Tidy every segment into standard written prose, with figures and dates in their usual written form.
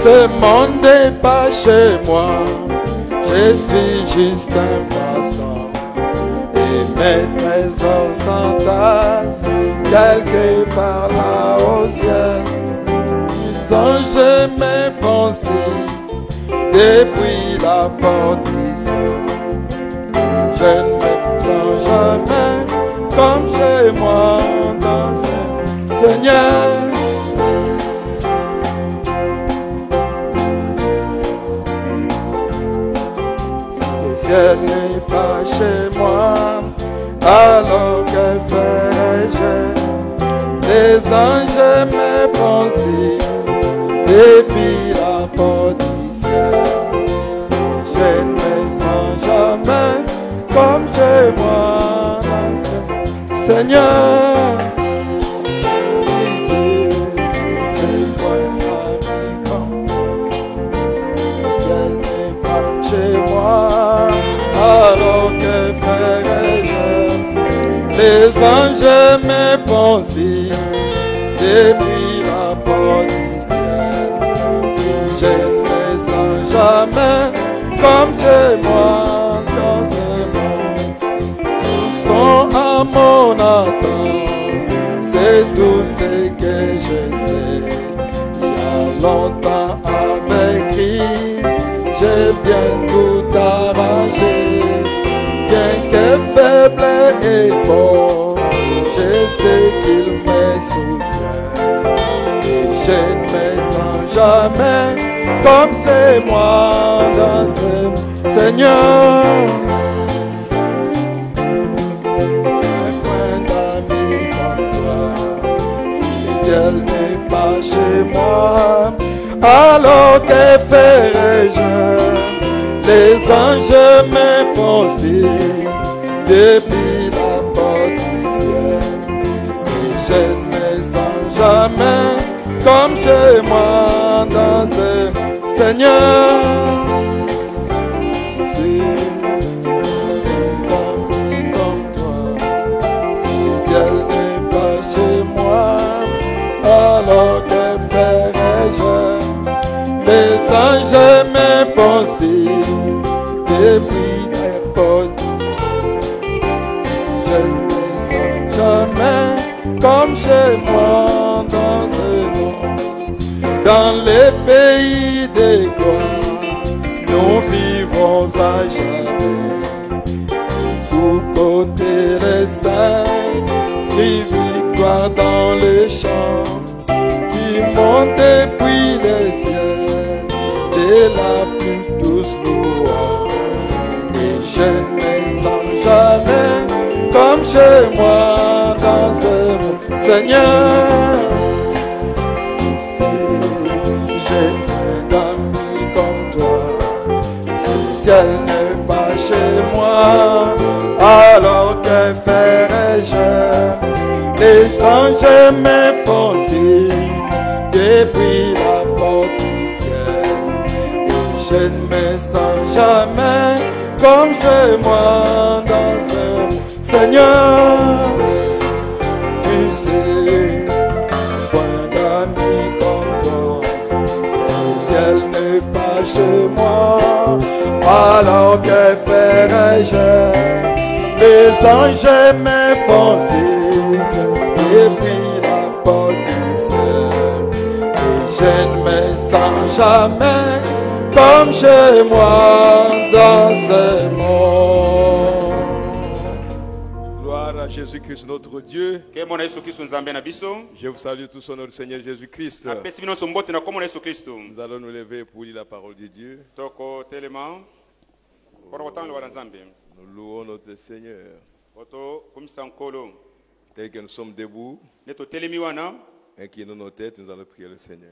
Ce monde n'est pas chez moi, je suis juste un passant. Et mes trésors s'entassent quelque part là au ciel. Les anges me font signe depuis la porte du ciel. Je ne me sens jamais comme chez moi dans ce Seigneur. Si le ciel n'est pas chez moi, alors que ferai-je? Les anges me font signe depuis la porte du ciel. Je ne me sens jamais comme chez moi, Seigneur. Le ciel n'est pas chez moi, alors que ferai-je? Les anges me font signe depuis la porte du ciel. Je ne me sens jamais comme chez moi dans ce monde. Ils sont à mon attente, c'est tout ce que je sais. Il y a longtemps avec Christ, j'ai bien tout arrangé. Bien que faible et pauvre, je sais qu'il me soutient. Et je ne me sens jamais comme c'est moi dans ce Seigneur. Un point d'amis comme toi, si le ciel n'est pas chez moi, alors que ferai-je? Les anges me font signe depuis la porte du ciel. Et je ne me sens jamais comme chez moi dans ce Seigneur. Si comme toi, si le ciel n'est pas chez moi, alors que ferai-je? Les anges me font signe depuis la porte du ciel. Je ne me sens jamais comme chez moi dans ce monde. Dans les pays des gloires, nous vivons à jamais. Tous côtés les saints, crie victoire dans les champs, qui montent depuis les ciels, de la plus douce louange. Et je ne me sens jamais comme chez moi dans ce monde. Seigneur, j'ai un ami comme toi. Si le ciel n'est pas chez moi, alors que ferai-je? Les anges me font signe depuis la porte du ciel. Et je ne me sens jamais comme chez moi dans ce Seigneur. Tu sais, point d'amis comme toi. Si le ciel n'est pas chez moi, alors que ferai-je? Les anges me font signe depuis la porte du ciel. Et je ne me sens jamais comme chez moi dans ce monde. Gloire à Jésus-Christ notre Dieu. Je vous salue tous au nom du Seigneur Jésus-Christ. Nous allons nous lever pour lire la parole de Dieu. Nous louons notre Seigneur. Tel que nous sommes debout, inclinons nos têtes, nous allons prier le Seigneur.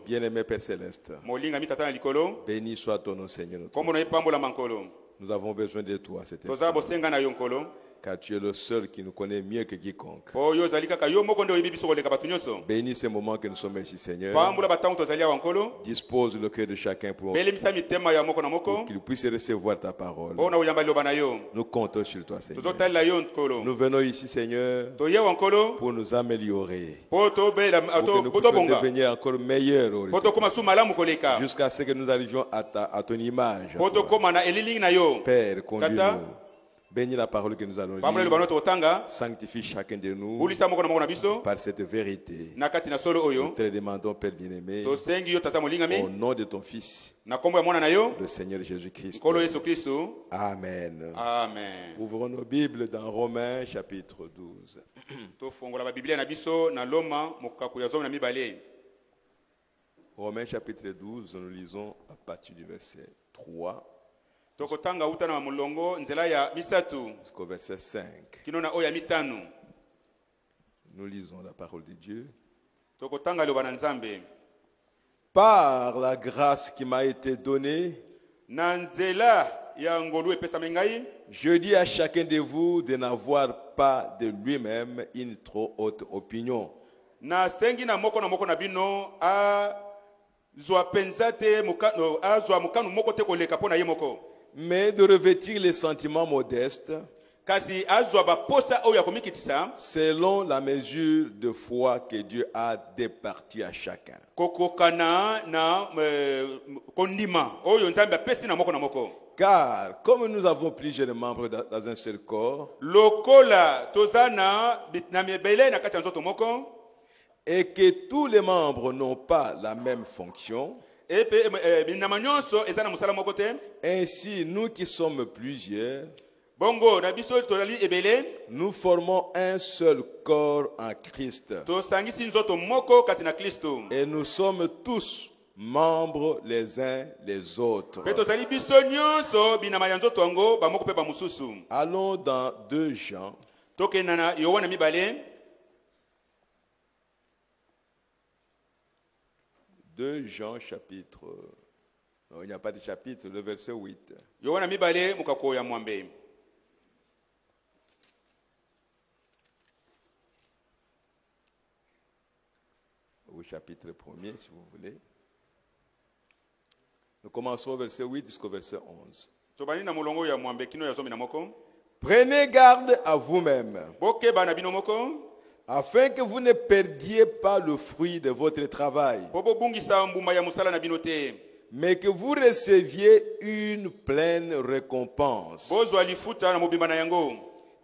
Bien-aimé Père Céleste, béni soit ton nom, Seigneur. Nous avons besoin de toi cet instant, Car tu es le seul qui nous connaît mieux que quiconque. po yo ozali kaka yo moko nde oyebi biso koleka bato nyonso. Bénis ces moments que nous sommes ici, Seigneur. Pambola batango tozali awa nkolo. Dispose le cœur de chacun pour belemisa mitema ya moko na moko qu'il puisse recevoir ta parole. mpona koyamba liloba na yo. Nous comptons sur toi, Seigneur. tozotalela yo nkolo. Nous venons ici, Seigneur, toyewa nkolo pour nous améliorer. po tobela Pour que nous puissions devenir encore meilleurs. po tokóma su malamu koleka. Jusqu'à ce que nous arrivions à ton image. po tokóma na elilingi na yo. Père, conduis-nous. Bénis la parole que nous allons pambola liloba no totanga. Sanctifie chacun de nous bulisa moko na moko na biso par cette vérité. na kati na solo Nous oyo. te le demandons, Père bien-aimé, tosengi yo tata molingami au nom de ton Fils, na kombo ya mwana na yo le Seigneur Jésus-Christ. nkolo yesu kristu. Amen. Amen. Ouvrons nos Bibles dans Romains chapitre 12. tofongola babiblia na biso na loma mokaku ya zomi na mibale. Romains chapitre 12, nous lisons à partir du verset 3 tokotanga uta na mulongo nzela ya misatu jusqu'au verset 5. kino na oyo ya mitano. Nous lisons la parole de Dieu. tokotanga liloba na nzambe. Par la grâce qui m'a été donnée, na nzela ya ngolu epesami ngai, je dis à chacun de vous de n'avoir pas de lui-même une trop haute opinion, na sengi na moko na bino azwa penza te azwa mokano moko te koleka mpo na ye moko, mais de revêtir les sentiments modestes kasi azwa baposa oyo ya komikitisa selon la mesure de foi que Dieu a départie à chacun. kokokana na kondima oyo nzambe apesi na moko. Car comme nous avons plusieurs membres dans un seul corps, lokola toza na mibele na kati ya nzoto moko, et que tous les membres n'ont pas la même fonction, binama nyonso eza na mosala moko te, ainsi nous qui sommes plusieurs, bongo na biso tozali ebele, nous formons un seul corps en Christ. tosangisi nzoto moko kati na Kristo, Et nous sommes tous membres les uns les autres. pe tozali biso nyonso binama ya nzoto yango bamoko mpe bamosusu. Allons dans 2 Jean, tokenda na Yohana mibale, 2 Jean chapitre, non, il n'y a pas de chapitre, le verset 8. Yohana mibale mokako ya mwambe. Au chapitre 1er, si vous voulez. Nous commençons au verset 8 jusqu'au verset 11. tobani na molongo ya mwambe kino ya zomi na moko. Prenez garde à vous-même, bokeba na bino moko, afin que vous ne perdiez pas le fruit de votre travail, po bobungisa mbuma ya mosala na bino te, mais que vous receviez une pleine récompense. bozwa lifuta na mobimba na yango.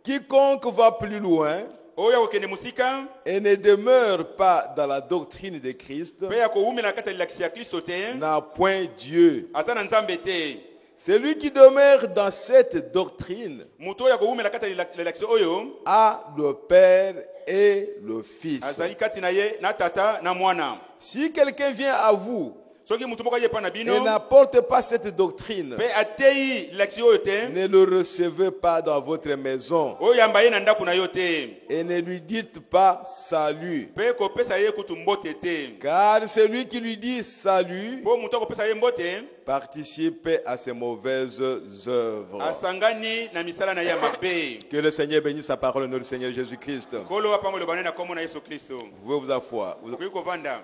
Quiconque va plus loin oyo akokende mosika et ne demeure pas dans la doctrine de Christ mpe ya kowumela kati ya lilakisi ya Kristo te, n'a point Dieu. aza na nzambe te. Celui qui demeure dans cette doctrine moto oyo akowumela kati ya lilakisi oyo a le Père et le Fils. azali kati na ye na tata na mwana. Si quelqu'un vient à vous soki mutu moko aye epa na bino et n'apporte pas cette doctrine, mpe ateyi lilakisi oyo te, ne le recevez pas dans votre maison oyamba ye na ndako na yo te, et ne lui dites pas salut. mpe kopesa ye kutu mbote te, Car celui qui lui dit salut mpo moto akopesa ye mbote participe à ses mauvaises œuvres. asangani na misala na ye ya mabe. Que le Seigneur bénisse sa parole au nom du Seigneur Jésus-Christ. nkolo apambola bane na kombo na yesu kristo. Vous pouvez vous asseoir. okoki kovanda.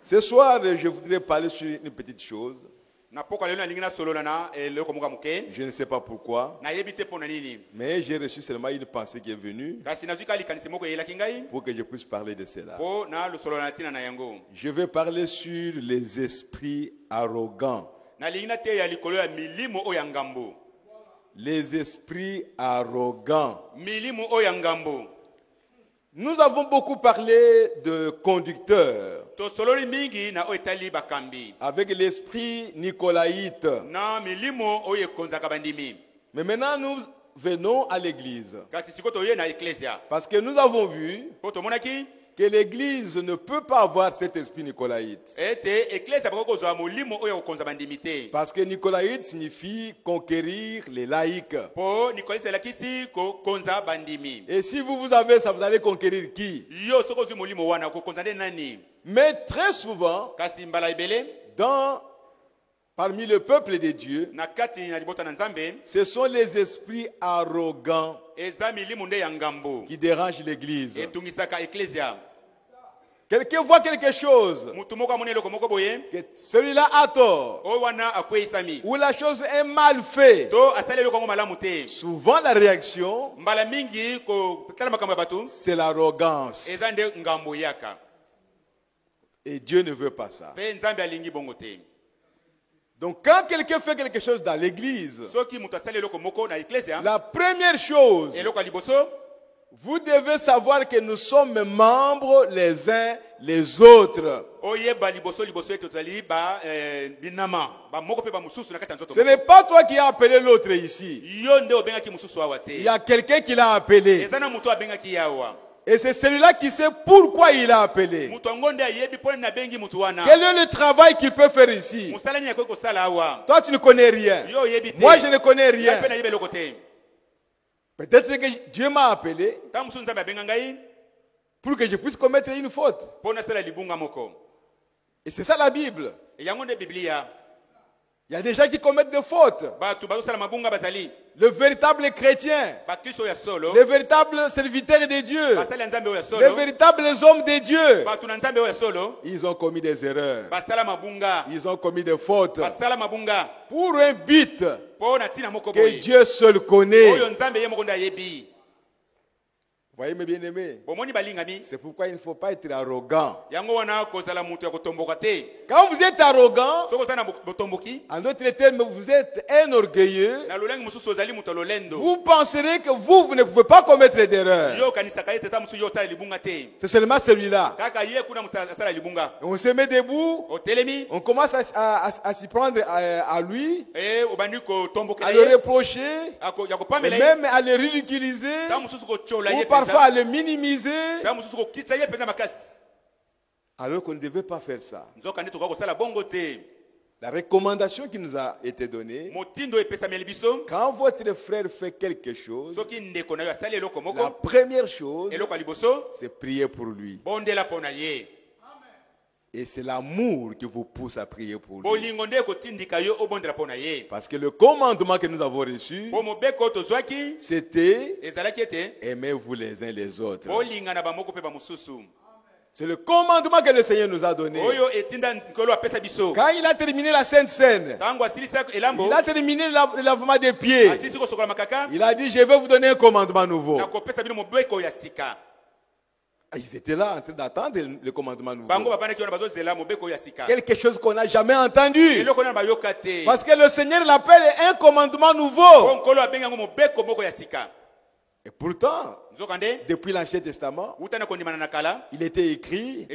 Ce soir, je voudrais parler sur une petite chose. na poko lelo nalingi nasolola na eloko moko moke, Je ne sais pas pourquoi, nayebi te mpo na nini, mais j'ai reçu seulement une pensée qui est venue kasi nazwi ka likanisi moko eyelaki ngai pour que je puisse parler de cela. mpo na losolola na ntina na yango. Je vais parler sur les esprits arrogants. nalingi nateya likolo ya milimo oyo ya ngambo. Les esprits arrogants. milimo oyo ya ngambo. Nous avons beaucoup parlé de conducteurs tosololi mingi na oyo etali bakambi avec l'esprit nicolaïte. na milimo oyo ekonzaka bandimi. Mais maintenant, nous venons à l'église. kasi siko toye na eklesia Parce que nous avons vu mpo tomonaki que l'église ne peut pas avoir cet esprit nicolaïte. ete eklesia bakoki kozwa molimo oyo kokonza bandimi te, Parce que nicolaïte signifie conquérir les laïcs. mpo nikolisi elakisi kokonza bandimi. Et si vous avez ça, vous allez conquérir qui? yo soki ozwi molimo wana kokonza nde nani? Mais très souvent, kasi mbala ebele dans parmi le peuple de Dieu, ce sont les esprits arrogants qui dérangent l'église. Quelqu'un voit quelque chose, que celui-là a tort, ou la chose est mal faite. Souvent la réaction, c'est l'arrogance. Et Dieu ne veut pas ça. Donc quand quelqu'un fait quelque chose dans l'église, la première chose, vous devez savoir que nous sommes membres les uns les autres. Ce n'est pas toi qui as appelé l'autre ici. Il y a quelqu'un qui l'a appelé. Et c'est celui-là qui sait pourquoi il a appelé. Quel est le travail qu'il peut faire ici? Toi, tu ne connais rien. Moi, je ne connais rien. Peut-être que Dieu m'a appelé pour que je puisse commettre une faute. Et c'est ça la Bible. Il y a des gens qui commettent des fautes. Le véritable chrétien, le véritable serviteur de Dieu, les véritables hommes de Dieu, ils ont commis des erreurs. Ils ont commis des fautes pour un but que Dieu seul connaît. Vous voyez mes bien-aimés, c'est pourquoi il ne faut pas être arrogant. Quand vous êtes arrogant, en d'autres termes, vous êtes un orgueilleux, vous penserez que vous ne pouvez pas commettre d'erreur. C'est seulement celui-là. On se met debout, on commence à s'y prendre à lui, à le reprocher, et même à le ridiculiser, ou parfois à le minimiser, alors qu'on ne devait pas faire ça. La recommandation qui nous a été donnée, quand votre frère fait quelque chose, la première chose, c'est prier pour lui. Et c'est l'amour qui vous pousse à prier pour lui. Parce que le commandement que nous avons reçu, c'était aimez-vous les uns les autres. C'est le commandement que le Seigneur nous a donné. Quand il a terminé la Sainte Seine, il a terminé le lavement des pieds, il a dit, je vais vous donner un commandement nouveau. Ils étaient là en train d'attendre le commandement nouveau. Quelque chose qu'on n'a jamais entendu. Parce que le Seigneur l'appelle un commandement nouveau. Et pourtant, depuis l'Ancien Testament, il était écrit,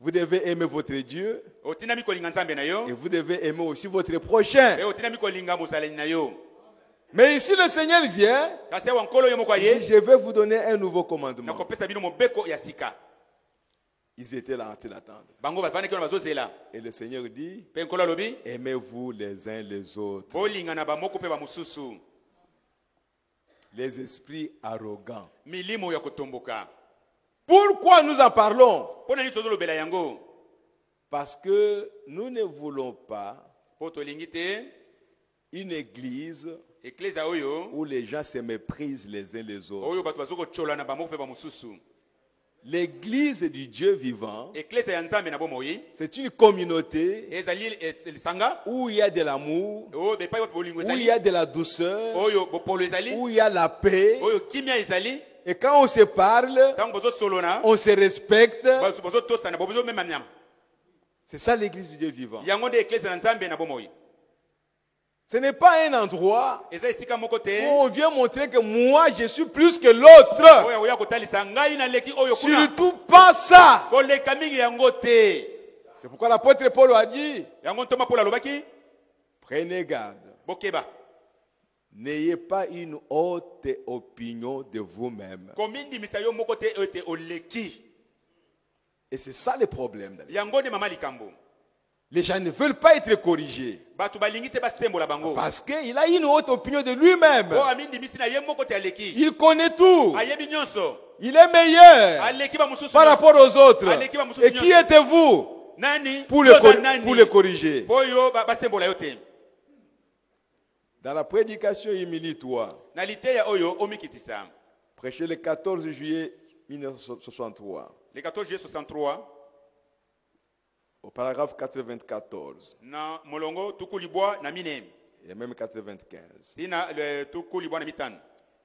vous devez aimer votre Dieu et vous devez aimer aussi votre prochain. Mais ici le Seigneur vient, il dit, je vais vous donner un nouveau commandement. Ils étaient là en train d'attendre. Et le Seigneur dit, aimez-vous les uns les autres. Les esprits arrogants. Pourquoi nous en parlons? Parce que nous ne voulons pas une église où les gens se méprisent les uns les autres. L'église du Dieu vivant, c'est une communauté où il y a de l'amour, où il y a de la douceur, où il y a la paix. Et quand on se parle, on se respecte. C'est ça l'église du Dieu vivant. Ce n'est pas un endroit où on vient montrer que moi je suis plus que l'autre. Surtout pas ça. C'est pourquoi l'apôtre Paul a dit, prenez garde. N'ayez pas une haute opinion de vous-même. Et c'est ça le problème. Les gens ne veulent pas être corrigés. Parce qu'il a une haute opinion de lui-même. Il connaît tout. Il est meilleur par rapport aux autres. Et qui êtes-vous pour les corriger. Dans la prédication imili-toi, prêché le 14 juillet 1963. Le 14 juillet 63. Au paragraphe 94. Na molongo tukulibwa na mine. Et même 95. Tina le tukulibwa na mitano.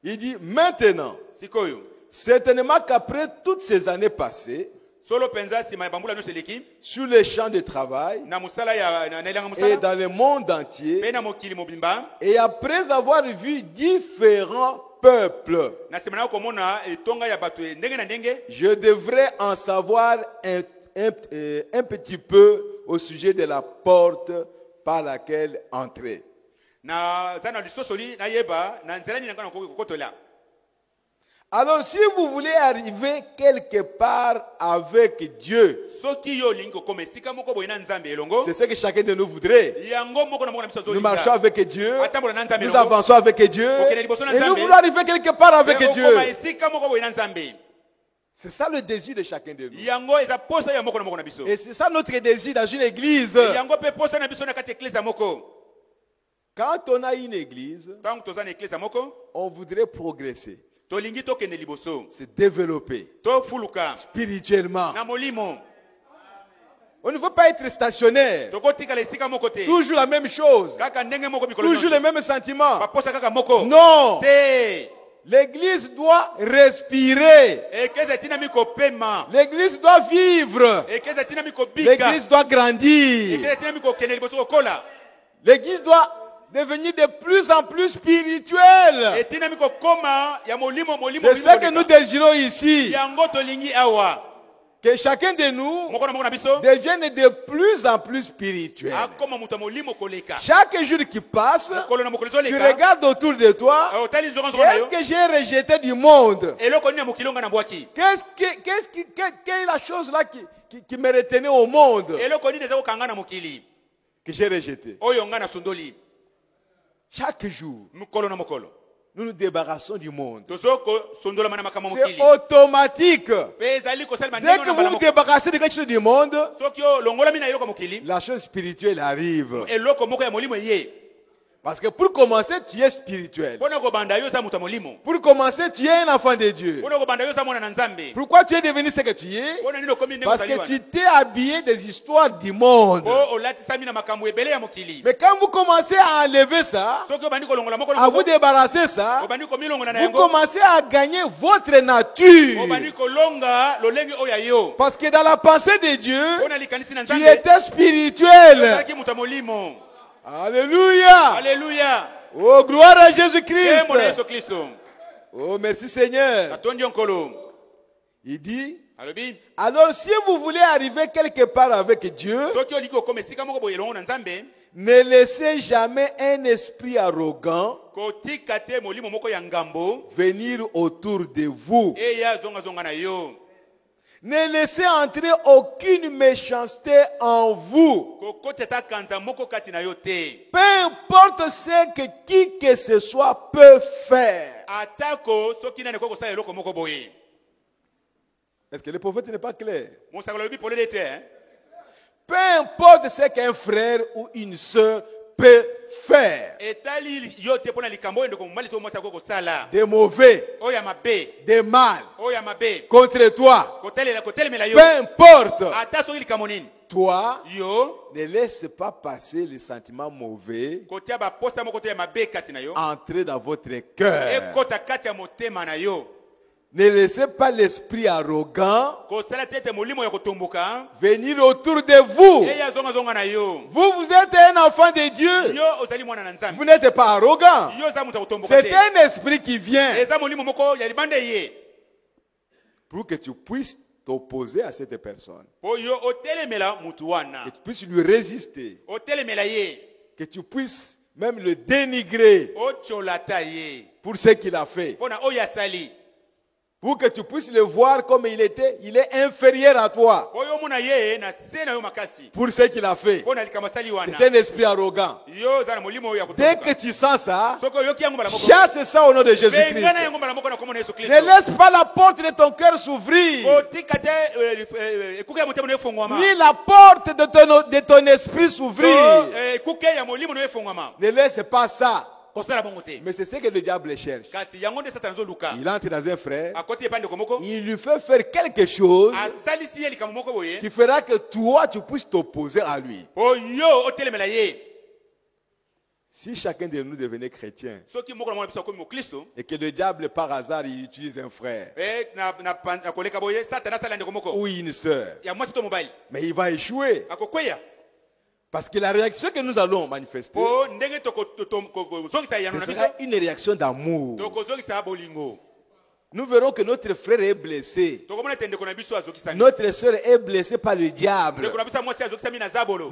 Il dit maintenant, sikoyo, certainement qu'après toutes ces années passées, solo penza si bambula no seleki, sur les champs de travail na musala ya na ilanga musala, et dans le monde entier, pena mokili mobimba, et après avoir vu différents peuples, na semana ko mona etonga ya batu ndenge na ndenge, je devrais en savoir un petit peu au sujet de la porte par laquelle entrer. Alors si vous voulez arriver quelque part avec Dieu, c'est ce que chacun de nous voudrait. Nous marchons avec Dieu, nous avançons avec Dieu, et nous voulons arriver quelque part avec Dieu. C'est ça le désir de chacun de nous. Et c'est ça notre désir dans une église. Quand on a une église, on voudrait progresser, se développer spirituellement. On ne veut pas être stationnaire. Toujours la même chose. Toujours les mêmes sentiments. Non. L'église doit respirer. L'église doit vivre. L'église doit grandir. L'église doit devenir de plus en plus spirituelle. C'est ce que nous désirons ici. Que chacun de nous devienne de plus en plus spirituel. Chaque jour qui passe, tu regardes autour de toi, qu'est-ce que j'ai rejeté du monde? Quelle est la chose là qui me retenait au monde, que j'ai rejeté? Chaque jour, nous nous débarrassons du monde. C'est automatique. Dès que vous vous débarrassez de quelque chose du monde, la chose spirituelle arrive. Parce que pour commencer, tu es spirituel. Pour commencer, tu es un enfant de Dieu. Pourquoi tu es devenu ce que tu es? Parce que tu t'es habillé des histoires du monde. Mais quand vous commencez à enlever ça, à vous débarrasser ça, vous commencez à gagner votre nature. Parce que dans la pensée de Dieu, tu étais spirituel. Alléluia. Alléluia. Oh, gloire à Jésus-Christ. Oh, merci Seigneur. Il dit, alors si vous voulez arriver quelque part avec Dieu, ne laissez jamais un esprit arrogant venir autour de vous. Ne laissez entrer aucune méchanceté en vous. Peu importe ce que qui que ce soit peut faire. Est-ce que le prophète n'est pas clair? Peu importe ce qu'un frère ou une sœur peut faire. Des mauvais, des mal contre toi. Peu importe. Toi, ne laisse pas passer les sentiments mauvais entrer dans votre cœur. Ne laissez pas l'esprit arrogant venir autour de vous. Vous êtes un enfant de Dieu. Vous n'êtes pas arrogant. C'est un esprit qui vient pour que tu puisses t'opposer à cette personne. Que tu puisses lui résister. Que tu puisses même le dénigrer pour ce qu'il a fait. Pour que tu puisses le voir comme il était, il est inférieur à toi. Pour ce qu'il a fait. C'est un esprit arrogant. Dès que tu sens ça, chasse ça au nom de Jésus-Christ. Ne laisse pas la porte de ton cœur s'ouvrir. Ni la porte de ton esprit s'ouvrir. Ne laisse pas ça. Mais c'est ce que le diable cherche. Il entre dans un frère, il lui fait faire quelque chose qui fera que toi tu puisses t'opposer à lui. Si chacun de nous devenait chrétien et que le diable par hasard il utilise un frère ou une sœur, mais il va échouer. Parce que la réaction que nous allons manifester, ce sera une réaction d'amour. Nous verrons que notre frère est blessé. Notre soeur est blessée par le diable.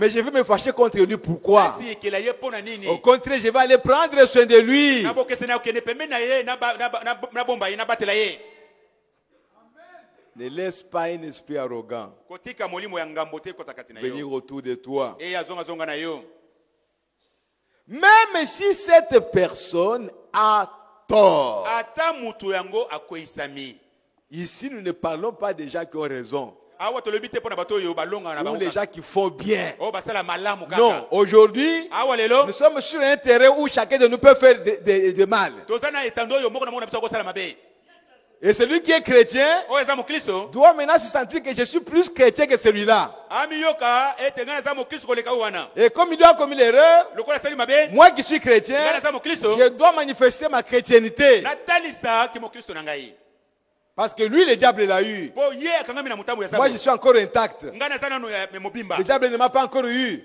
Mais je vais me fâcher contre lui. Pourquoi? Au contraire, je vais aller prendre soin de lui. Ne laisse pas un esprit arrogant venir autour de toi. Même si cette personne a tort. Ici, nous ne parlons pas des gens qui ont raison. Ou les gens qui font bien. Non, aujourd'hui, nous sommes sur un terrain où chacun de nous peut faire de mal. Et celui qui est chrétien doit maintenant se sentir que je suis plus chrétien que celui-là. Et comme il doit commettre l'erreur, moi qui suis chrétien, je dois manifester ma chrétienté. Parce que lui, le diable l'a eu. Moi, je suis encore intact. Le diable ne m'a pas encore eu.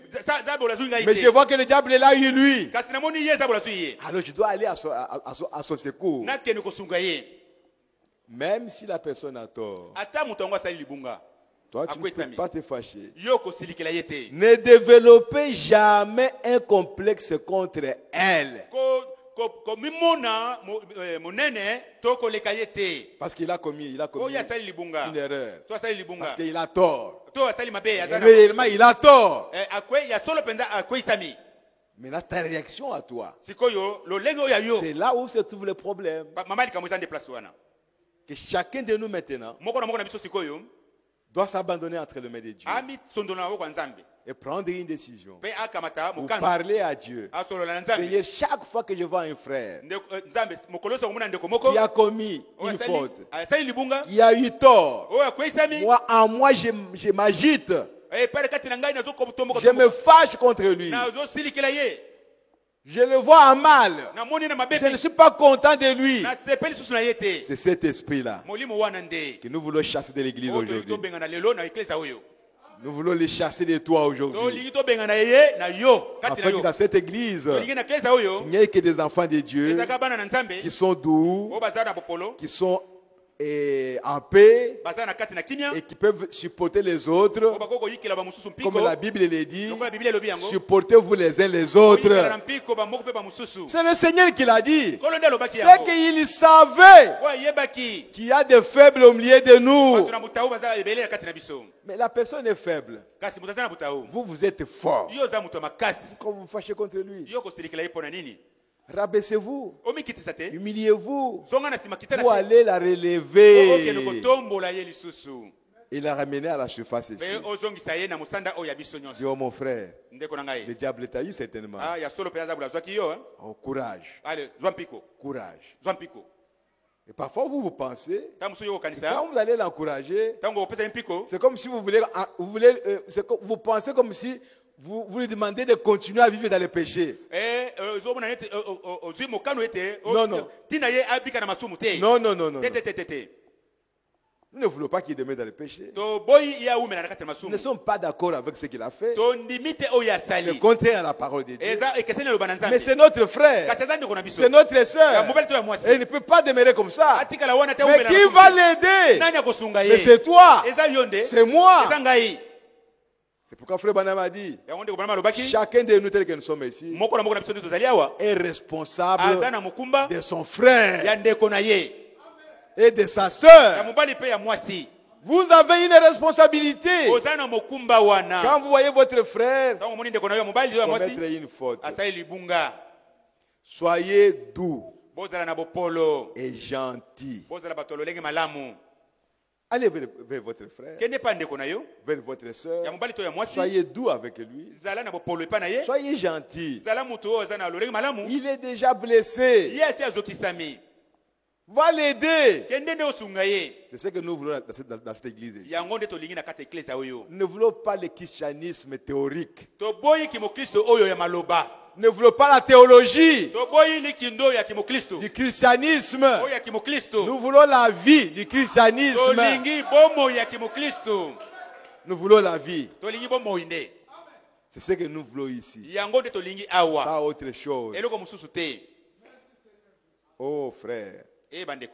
Mais je vois que le diable l'a eu, lui. Alors, je dois aller à son secours. Même si la personne a tort, toi tu ne peux pas te fâcher. Ne développez jamais un complexe contre elle. Parce qu'il a commis une erreur. Parce qu'il a tort. Réellement, il a tort. Mais là, ta réaction à toi, c'est là où se trouve le problème. Que chacun de nous maintenant doit s'abandonner entre les mains de Dieu et prendre une décision pour parler à Dieu. Seigneur, chaque fois que je vois un frère qui a commis une faute, qui a eu tort, moi je m'agite, je me fâche contre lui. Je le vois en mal. Je ne suis pas content de lui. C'est cet esprit-là que nous voulons chasser de l'église aujourd'hui. Nous voulons les chasser de toi aujourd'hui. Afin que dans cette église, il n'y ait que des enfants de Dieu qui sont doux, qui sont en paix et qui peuvent supporter les autres comme la Bible le dit. Supportez-vous les uns les autres. C'est le Seigneur qui l'a dit. C'est qu'il savait qu'il y a des faibles au milieu de nous. Mais la personne est faible. Vous êtes fort. Quand vous vous fâchez contre lui, rabaissez-vous, humiliez-vous pour aller la relever et la ramener à la surface ici. Dis, oh mon frère, le diable t'a eu certainement. Oh, courage. Courage. Et parfois vous pensez, quand vous allez l'encourager, c'est comme si vous pensez comme si vous lui demandez de continuer à vivre dans le péché. Non. Nous ne voulons pas qu'il demeure dans le péché. Nous ne sommes pas d'accord avec ce qu'il a fait. C'est contraire à la parole de Dieu. Mais c'est notre frère. C'est notre soeur. Et il ne peut pas demeurer comme ça. Mais qui va l'aider? Mais c'est toi. C'est moi. C'est pourquoi Frère Branham a dit, chacun de nous tel que nous sommes ici est responsable de son frère. et de sa sœur. Vous avez une responsabilité. Quand vous voyez votre frère commettre une faute, soyez doux et gentil. Allez vers votre frère, vers votre soeur. Soyez doux avec lui. Soyez gentil. Il est déjà blessé. Va l'aider. C'est ce que nous voulons dans cette église ici. Nous ne voulons pas le christianisme théorique. Ne voulons pas la théologie du christianisme. Nous voulons la vie du christianisme. Nous voulons la vie. C'est ce que nous voulons ici. Pas autre chose. Oh frère,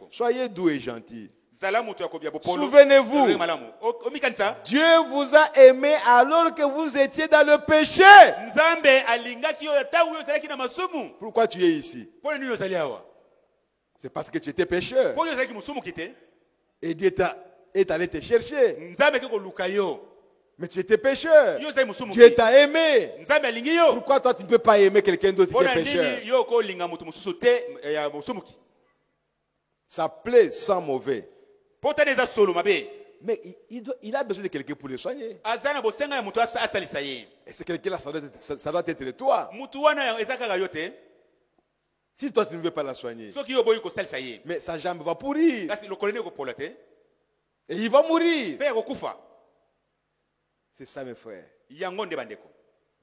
soyez doux et gentils. Souvenez-vous, Dieu vous a aimé alors que vous étiez dans le péché. Pourquoi tu es ici? C'est parce que tu étais pécheur. Et Dieu est allé te chercher. Mais tu étais pécheur. Dieu t'a aimé. Pourquoi toi tu ne peux pas aimer quelqu'un d'autre qui est pécheur? Ça plaît sans mauvais. Mais il a besoin de quelqu'un pour le soigner. Et c'est quelqu'un-là, ça doit être toi. Si toi tu ne veux pas la soigner, mais sa jambe va pourrir. Et il va mourir. C'est ça mes frères.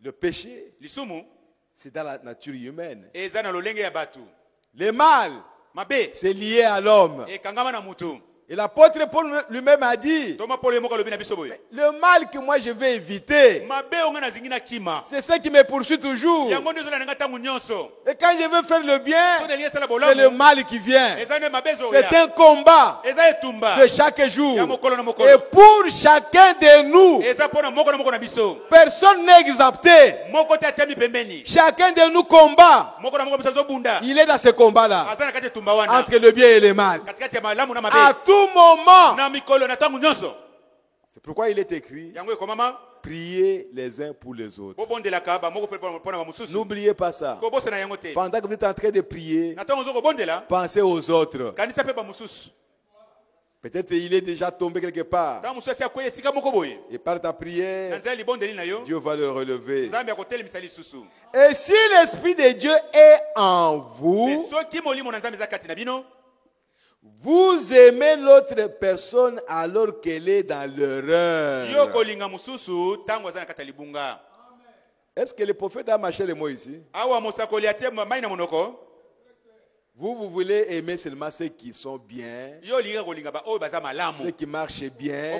Le péché, c'est dans la nature humaine. Le mal, c'est lié à l'homme. Et l'apôtre Paul lui-même a dit, le mal que moi je vais éviter, c'est ce qui me poursuit toujours. Et quand je veux faire le bien, c'est le mal qui vient. C'est un combat de chaque jour. Et pour chacun de nous, personne n'est exempté. Chacun de nous combat. Il est dans ce combat-là, entre le bien et le mal. À tout moment. C'est pourquoi il est écrit, priez les uns pour les autres. N'oubliez pas ça. Pendant que vous êtes en train de prier, pensez aux autres. Peut-être il est déjà tombé quelque part. Et par ta prière, Dieu va le relever. Et si l'Esprit de Dieu est en vous, vous aimez l'autre personne alors qu'elle est dans l'erreur. Est-ce que le prophète a marché le mot ici? Vous voulez aimer seulement ceux qui sont bien, ceux qui marchent bien,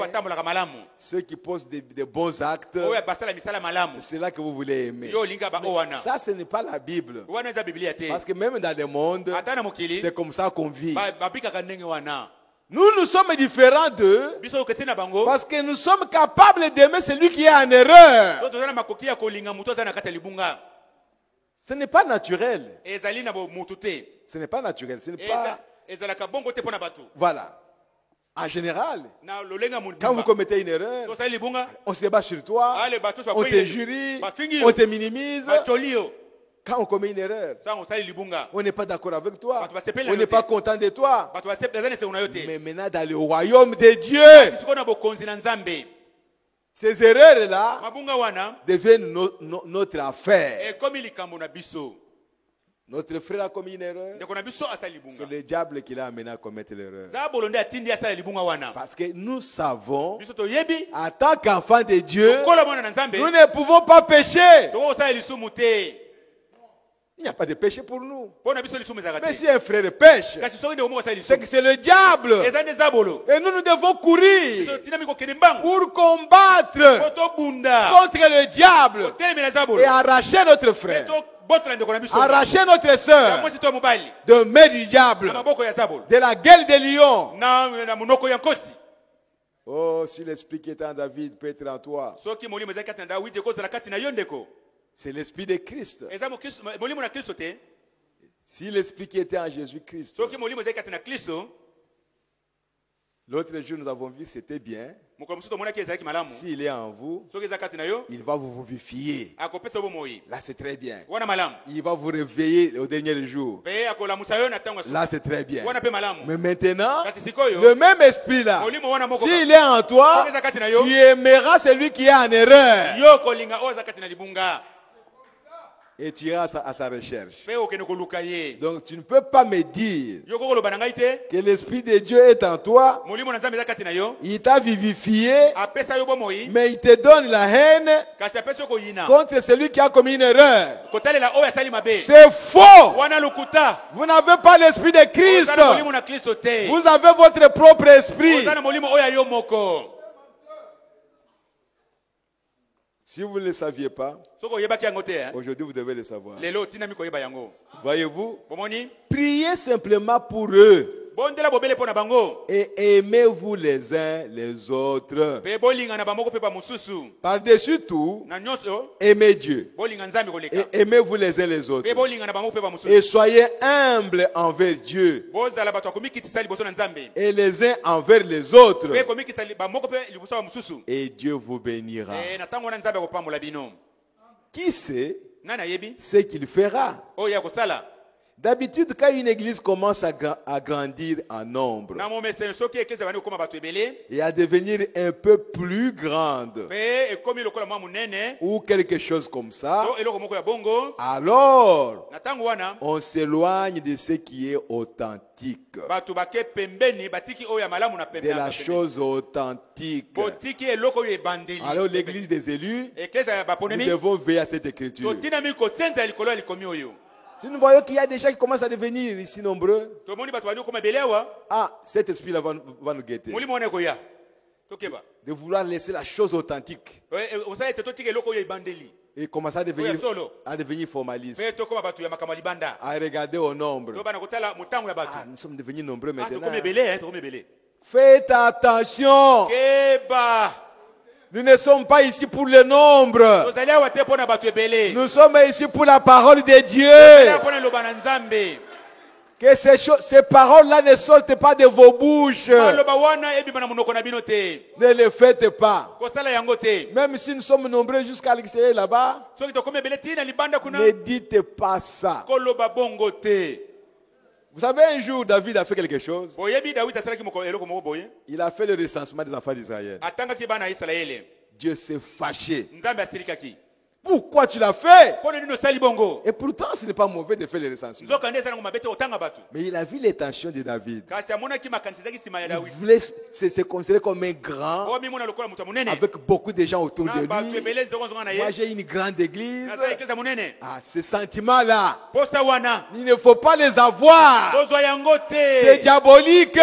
ceux qui posent des bons actes. C'est cela que vous voulez aimer. Mais ça, ce n'est pas la Bible. Parce que même dans le monde, c'est comme ça qu'on vit. Nous sommes différents d'eux parce que nous sommes capables d'aimer celui qui est en erreur. Ce n'est pas naturel. Ce n'est pas naturel. Ce n'est pas... Voilà. En général, quand vous commettez une erreur, on se bat sur toi, on t'injurie, on te minimise. Quand on commet une erreur, on n'est pas d'accord avec toi, on n'est pas content de toi. Mais maintenant, dans le royaume de Dieu, ces erreurs-là deviennent notre affaire. Notre frère a commis une erreur. C'est le diable qui l'a amené à commettre l'erreur. Parce que nous savons, en tant qu'enfants de Dieu, nous ne pouvons pas pécher. Il n'y a pas de péché pour nous. Mais si un frère pêche, c'est que c'est le diable. Et nous devons courir pour combattre contre le diable et arracher notre frère, arracher notre soeur de main du diable, de la gueule des lions. Oh, si l'esprit qui est en David peut être en toi, c'est l'esprit de Christ. Si l'esprit qui était en Jésus-Christ L'autre jour, nous avons vu, c'était bien. S'il est en vous, il va vous vivifier. Là, c'est très bien. Il va vous réveiller au dernier jour. Là, c'est très bien. Mais maintenant, le même esprit là, s'il est en toi, tu aimeras celui qui est en erreur. Et tu iras à sa recherche. Donc tu ne peux pas me dire que l'Esprit de Dieu est en toi. Il t'a vivifié, mais il te donne la haine contre celui qui a commis une erreur. C'est faux. Vous n'avez pas l'Esprit de Christ. Vous avez votre propre esprit. Si vous ne le saviez pas, aujourd'hui vous devez le savoir. Voyez-vous, priez simplement pour eux. Et aimez-vous les uns les autres. Par-dessus tout, aimez Dieu. Et aimez-vous les uns les autres. Et soyez humbles envers Dieu. Et les uns envers les autres. Et Dieu vous bénira. Qui sait ce qu'il fera? D'habitude, quand une église commence à grandir en nombre et à devenir un peu plus grande ou quelque chose comme ça, alors on s'éloigne de ce qui est authentique, de la chose authentique. Alors l'église des élus, nous devons veiller à cette écriture. Si nous voyons qu'il y a des gens qui commencent à devenir ici nombreux, cet esprit-là va nous guetter. De vouloir laisser la chose authentique et commencer à devenir formaliste, à regarder au nombre. Nous sommes devenus nombreux maintenant. Faites attention. Nous ne sommes pas ici pour le nombre. Nous sommes ici pour la parole de Dieu. Que ces paroles-là ne sortent pas de vos bouches. Ne les faites pas. Même si nous sommes nombreux jusqu'à l'extérieur là-bas, ne dites pas ça. Vous savez, un jour, David a fait quelque chose. Il a fait le recensement des enfants d'Israël. Dieu s'est fâché. Pourquoi tu l'as fait? Et pourtant, ce n'est pas mauvais de faire le recensement. Mais il a vu l'intention de David. Il voulait se considérer comme un grand, avec beaucoup de gens autour de lui. Moi, j'ai une grande église. Ces sentiments-là, il ne faut pas les avoir. C'est diabolique.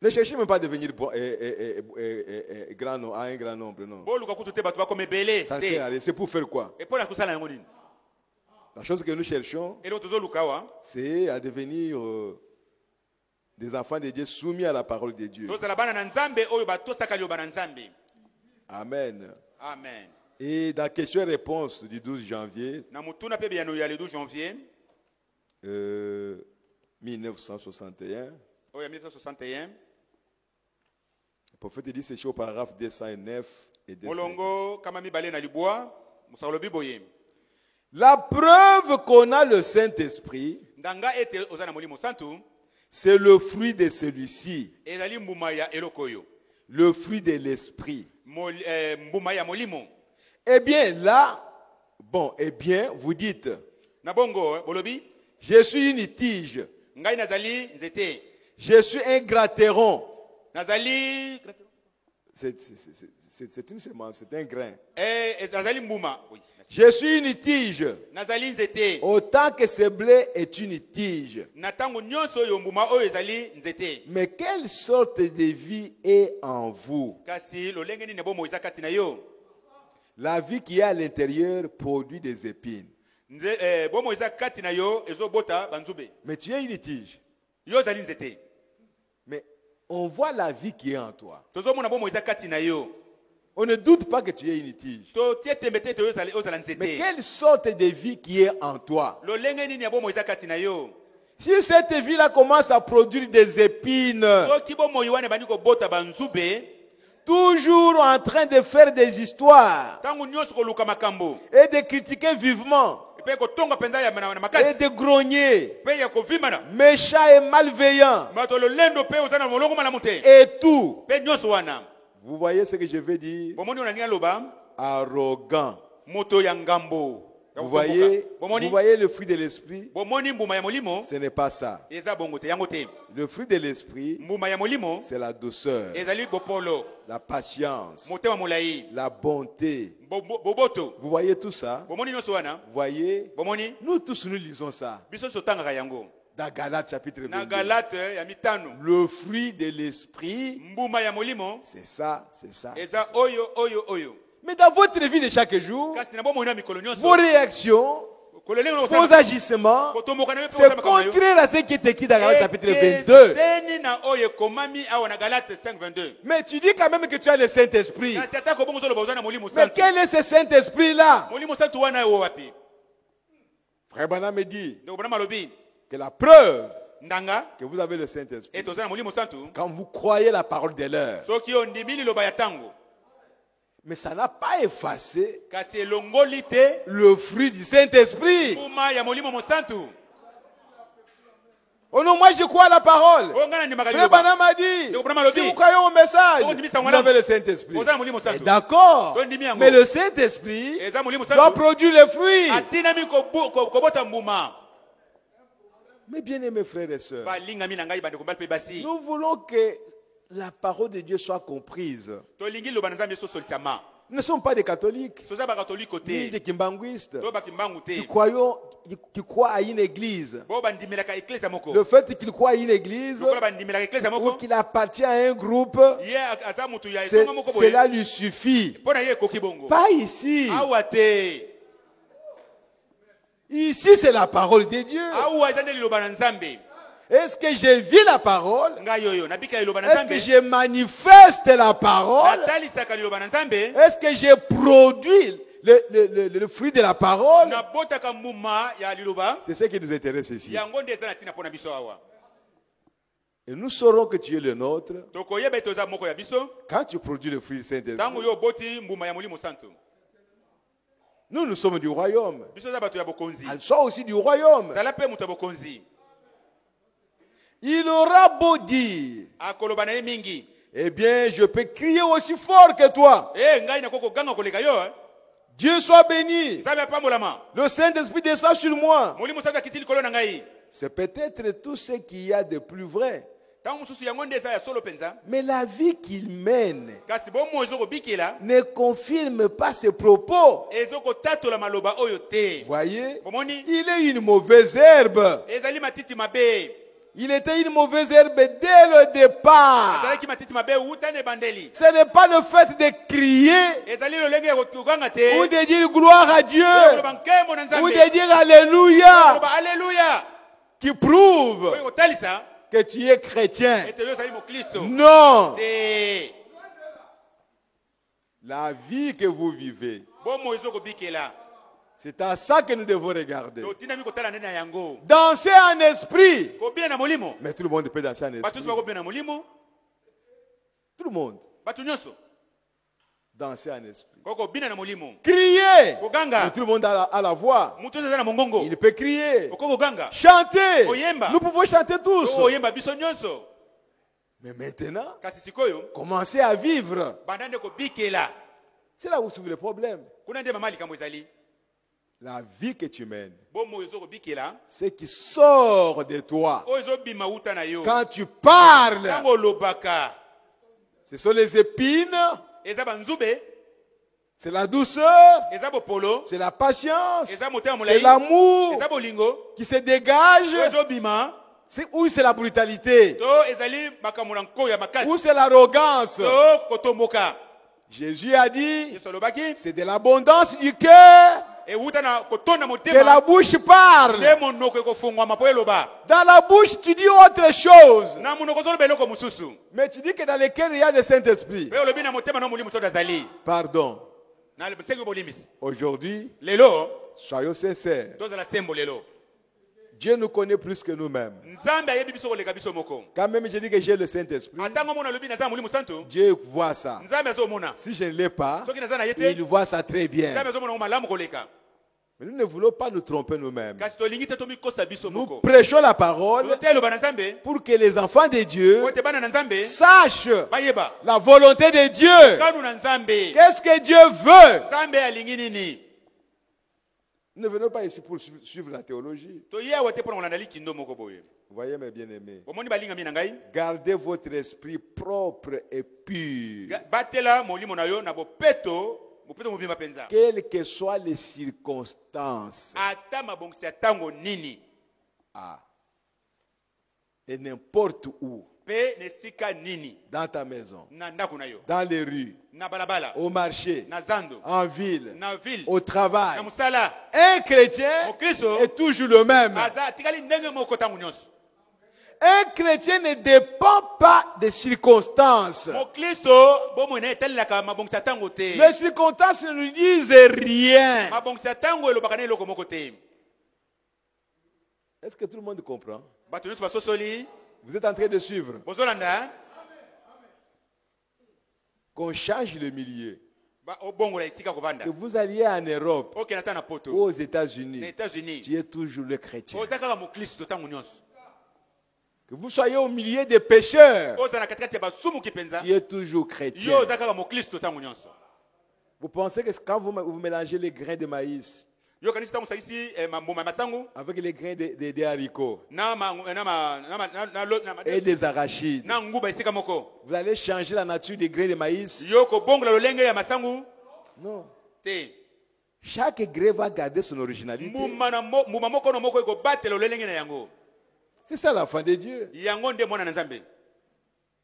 Ne cherchez même pas à devenir un grand nombre, non. Ça sert à rien. C'est pour faire quoi? La chose que nous cherchons, c'est à devenir des enfants de Dieu soumis à la parole de Dieu. Amen. Amen. Et dans question et réponse du 12 janvier 1961, le prophète dit ceci au paragraphe 209 et 209. La preuve qu'on a le Saint-Esprit, c'est le fruit de celui-ci, le fruit de l'Esprit. Eh bien, là, vous dites, je suis une tige, je suis un gratteron. C'est une semence, c'est un grain. Je suis une tige. Autant que ce blé est une tige. Mais quelle sorte de vie est en vous? La vie qui est à l'intérieur produit des épines. Mais tu es une tige. Mais on voit la vie qui est en toi. On ne doute pas que tu es une tige. Mais quelle sorte de vie qui est en toi? Si cette vie-là commence à produire des épines, toujours en train de faire des histoires et de critiquer vivement et de grogner, méchant et malveillant et tout, vous voyez ce que je veux dire? Arrogant. Vous voyez le fruit de l'esprit? Ce n'est pas ça. Le fruit de l'esprit, c'est la douceur, la patience, la bonté. Vous voyez tout ça? Vous voyez? Nous tous, nous lisons ça. Dans Galates chapitre 22. Le fruit de l'esprit, c'est ça, c'est ça. C'est ça. Mais dans votre vie de chaque jour, vos réactions, vos agissements, c'est contraire à ce qui est écrit dans Galates chapitre 22. Mais tu dis quand même que tu as le Saint-Esprit. Mais quel est ce Saint-Esprit-là? Frère Branham me dit que la preuve que vous avez le Saint-Esprit, quand vous croyez la parole de l'heure, mais ça n'a pas effacé le fruit du Saint-Esprit. Oh non, moi je crois à la parole. Frère Branham m'a dit, si vous croyez au message, vous avez le Saint-Esprit. D'accord, mais le Saint-Esprit doit produire les fruits. Mes bien-aimés frères et sœurs, nous voulons que la parole de Dieu soit comprise. Nous ne sommes pas des catholiques, ni des kimbanguistes qui croient à une église. Le fait qu'il croit à une église ou qu'il appartient à un groupe, cela lui suffit. Pas ici. Ici, c'est la parole de Dieu. Est-ce que je vis la parole? Est-ce que je manifeste la parole? Est-ce que je produis le fruit de la parole? C'est ce qui nous intéresse ici. Et nous saurons que tu es le nôtre quand tu produis le fruit du Saint-Esprit. Nous sommes du royaume. Elles sont aussi du royaume. Il aura beau dire, eh bien, je peux crier aussi fort que toi. Dieu soit béni. Le Saint-Esprit descend sur moi. C'est peut-être tout ce qu'il y a de plus vrai. Mais la vie qu'il mène ne confirme pas ses propos. Voyez, il est une mauvaise herbe. Il était une mauvaise herbe dès le départ. Ce n'est pas le fait de crier ou de dire gloire à Dieu ou de dire Alléluia qui prouve que tu es chrétien. Non. La vie que vous vivez, c'est à ça que nous devons regarder. Danser en esprit. Mais tout le monde peut danser en esprit. Tout le monde. Danser en esprit. Crier. Mais tout le monde a la voix. Il peut crier. Chanter. Nous pouvons chanter tous. Mais maintenant, commencez à vivre. C'est là où se trouve le problème. La vie que tu mènes, ce qui sort de toi, quand tu parles, ce sont les épines, c'est la douceur, c'est la patience, c'est l'amour qui se dégage, ou c'est la brutalité, ou c'est l'arrogance. Jésus a dit, c'est de l'abondance du cœur que la bouche parle. Dans la bouche, tu dis autre chose. Mais tu dis que dans le cœur, il y a le Saint-Esprit. Pardon. Aujourd'hui, soyons sincères. Dieu nous connaît plus que nous-mêmes. Quand même je dis que j'ai le Saint-Esprit, Dieu voit ça. Si je ne l'ai pas, il voit ça très bien. Mais nous ne voulons pas nous tromper nous-mêmes. Nous prêchons la parole pour que les enfants de Dieu sachent la volonté de Dieu. Qu'est-ce que Dieu veut? Nous ne venons pas ici pour suivre la théologie. Vous voyez mes bien-aimés, gardez votre esprit propre et pur. Quelles que soient les circonstances. Et n'importe où. Dans ta maison, dans les rues, au marché, en ville, au travail. Un chrétien est toujours le même. Un chrétien ne dépend pas des circonstances. Les circonstances ne nous disent rien. Est-ce que tout le monde comprend? Vous êtes en train de suivre. Qu'on change le milieu. Que vous alliez en Europe ou aux États-Unis, tu es toujours le chrétien. Que vous soyez au milieu des pécheurs, tu es toujours chrétien. Vous pensez que quand vous mélangez les grains de maïs avec les grains de haricots et des arachides, vous allez changer la nature des grains de maïs? Non. Chaque grain va garder son originalité. C'est ça la fin de Dieu.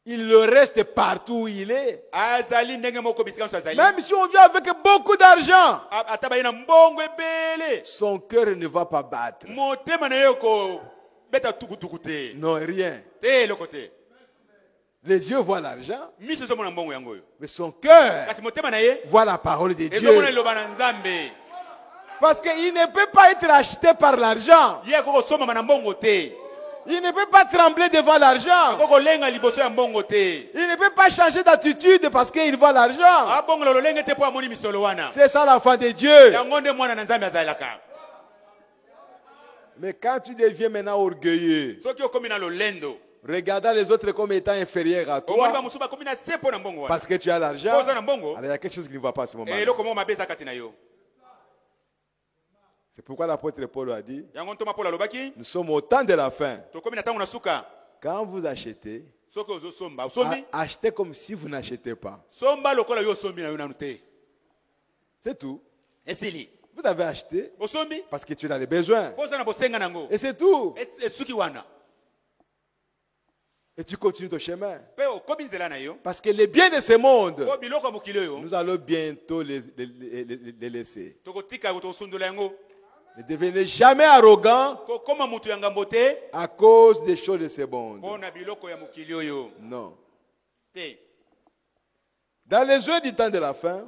Il le reste partout où il est. Même si on vient avec beaucoup d'argent, son cœur ne va pas battre. Non, rien. Les yeux voient l'argent, mais son cœur voit la parole de Dieu. Parce qu'il ne peut pas être acheté par l'argent. Il ne peut pas trembler devant l'argent. Il ne peut pas changer d'attitude parce qu'il voit l'argent. C'est ça la fin de Dieu. Mais quand tu deviens maintenant orgueilleux, regardant les autres comme étant inférieurs à toi, parce que tu as l'argent, alors il y a quelque chose qui ne va pas à ce moment. C'est pourquoi l'apôtre Paul a dit, nous sommes au temps de la fin. Quand vous achetez, achetez comme si vous n'achetez pas. C'est tout. Vous avez acheté parce que tu as les besoins. Et c'est tout. Et tu continues ton chemin. Parce que les biens de ce monde, nous allons bientôt les laisser. Ne devenez jamais arrogant à cause des choses de ce monde. Non. Dans les jours du temps de la fin,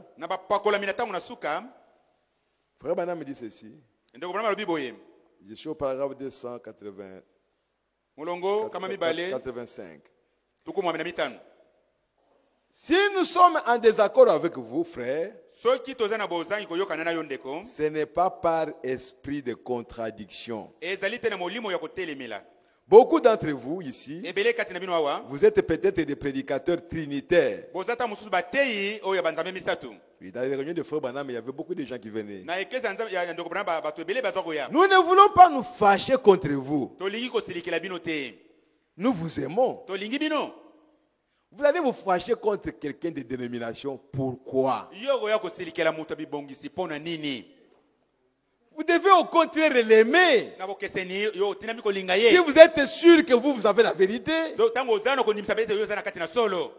Frère Branham me dit ceci. Je suis au paragraphe 285. Si nous sommes en désaccord avec vous, frères, ce n'est pas par esprit de contradiction. Beaucoup d'entre vous ici, vous êtes peut-être des prédicateurs trinitaires. Oui, dans les réunions de Frère Branham, il y avait beaucoup de gens qui venaient. Nous ne voulons pas nous fâcher contre vous. Nous vous aimons. Vous allez vous fâcher contre quelqu'un de dénomination. Pourquoi? Vous devez au contraire l'aimer. Si vous êtes sûr que vous avez la vérité,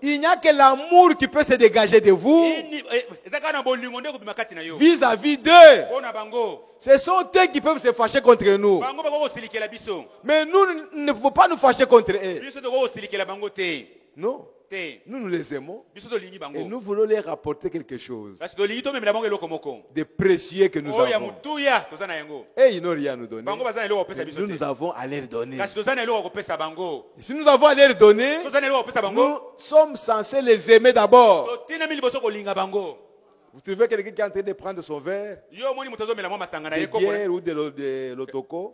il n'y a que l'amour qui peut se dégager de vous vis-à-vis d'eux. Ce sont eux qui peuvent se fâcher contre nous. Mais nous ne pouvons pas nous fâcher contre eux. Non. Nous, nous les aimons. Et nous voulons leur rapporter quelque chose de précieux que nous avons. Et ils n'ont rien à nous donner. Nous, nous avons à leur donner. Et si nous avons à leur donner, nous sommes censés les aimer d'abord. Vous trouvez quelqu'un qui est en train de prendre son verre de bière ou de l'otoko,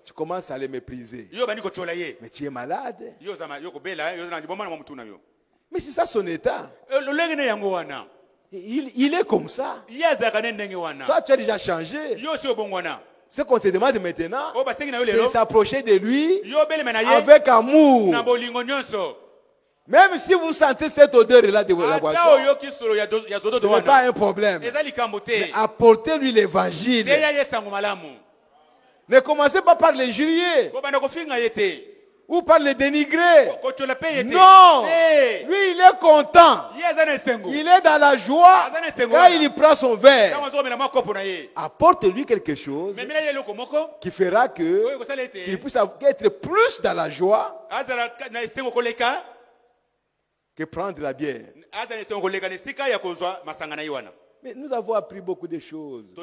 tu commences à les mépriser. Mais tu es malade. Mais c'est ça son état. Il est comme ça. Toi, tu as déjà changé. Ce qu'on te demande maintenant, c'est de s'approcher de lui avec amour. Même si vous sentez cette odeur-là de la boisson, ce n'est pas un problème. Mais apportez-lui l'évangile. Ne commencez pas par l'injurier ou par le dénigrer. Non, lui il est content. Il est dans la joie quand il prend son verre. Apporte-lui quelque chose qui fera qu'il puisse être plus dans la joie que prendre la bière. Mais nous avons appris beaucoup de choses.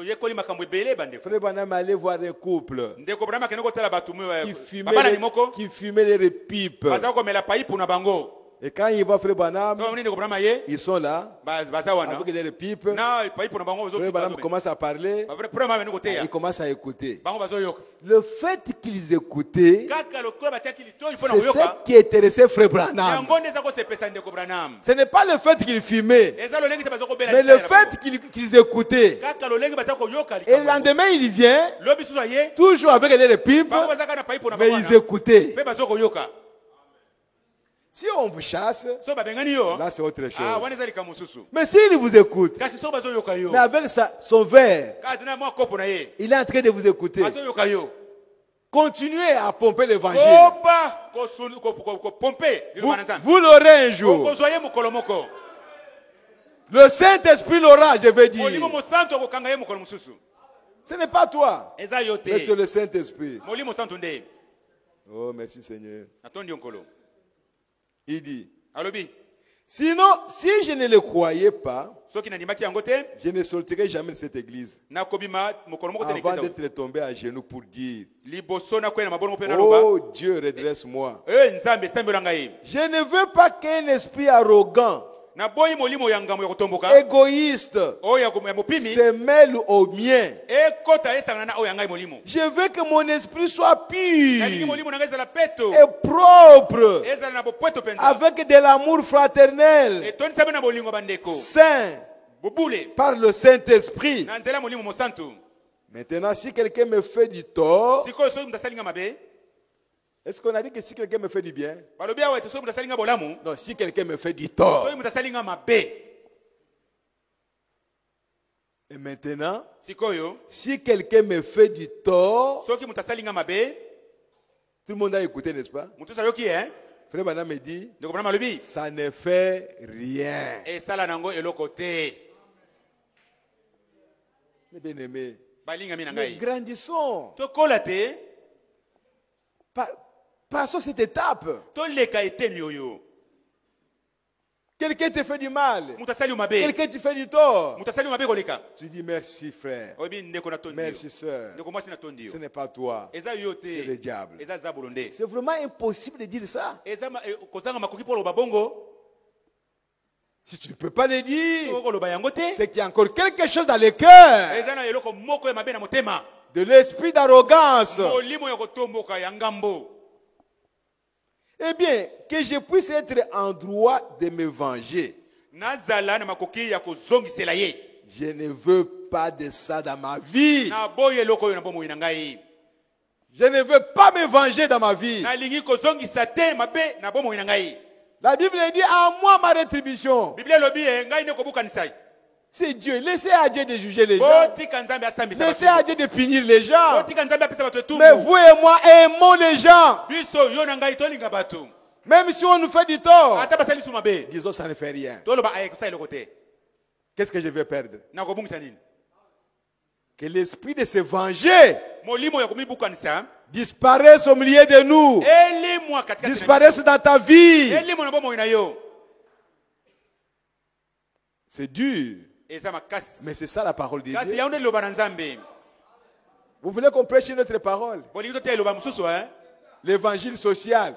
Frère Branham allait voir des couples qui fumaient les pipes. Et quand il voit Frère Branham, ils sont là, avec des pipes. Frère Branham commence à parler, ils commencent à écouter. Le fait qu'ils écoutaient, c'est ce qui intéressait Frère Branham. Ce n'est pas le fait qu'ils fumaient, mais le fait qu'ils écoutaient. Et le lendemain, il vient, toujours avec les pipes, mais ils écoutaient. Si on vous chasse, là c'est autre chose. Mais s'il vous écoute, mais avec son verre, il est en train de vous écouter. Continuez à pomper l'évangile. Vous l'aurez un jour. Le Saint-Esprit l'aura, je veux dire. Ce n'est pas toi, mais c'est le Saint-Esprit. Oh, merci Seigneur. Il dit, sinon, si je ne le croyais pas, je ne sortirais jamais de cette église avant d'être tombé à genoux pour dire, oh Dieu, redresse-moi. Je ne veux pas qu'un esprit arrogant, égoïste, se mêle au mien. Je veux que mon esprit soit pur et propre, avec de l'amour fraternel, saint, par le Saint-Esprit. Maintenant, si quelqu'un me fait du tort, est-ce qu'on a dit que si quelqu'un me fait du bien? Non, si quelqu'un me fait du tort. Et maintenant, si quelqu'un me fait du tort, tout le monde a écouté, n'est-ce pas? Frère Branham me dit, ça ne fait rien. Mes bien-aimés, nous grandissons. Passons cette étape. Quelqu'un te fait du mal. Quelqu'un te fait du tort. Tu dis merci frère. Merci sœur. Ce n'est pas toi. C'est le diable. C'est vraiment impossible de dire ça. Si tu ne peux pas le dire, c'est qu'il y a encore quelque chose dans le cœur. De l'esprit d'arrogance. Eh bien, que je puisse être en droit de me venger. Je ne veux pas de ça dans ma vie. Je ne veux pas me venger dans ma vie. La Bible dit à moi ma rétribution. C'est Dieu. Laissez à Dieu de juger les gens. Laissez à Dieu de punir les gens. Mais vous et moi aimons les gens. Même si on nous fait du tort, disons ça ne fait rien. Qu'est-ce que je vais perdre? Que l'esprit de se venger disparaissent au milieu de nous. Disparaissent dans ta vie. C'est dur. Mais c'est ça la parole de Dieu. Vous voulez qu'on prêche notre parole? L'évangile social.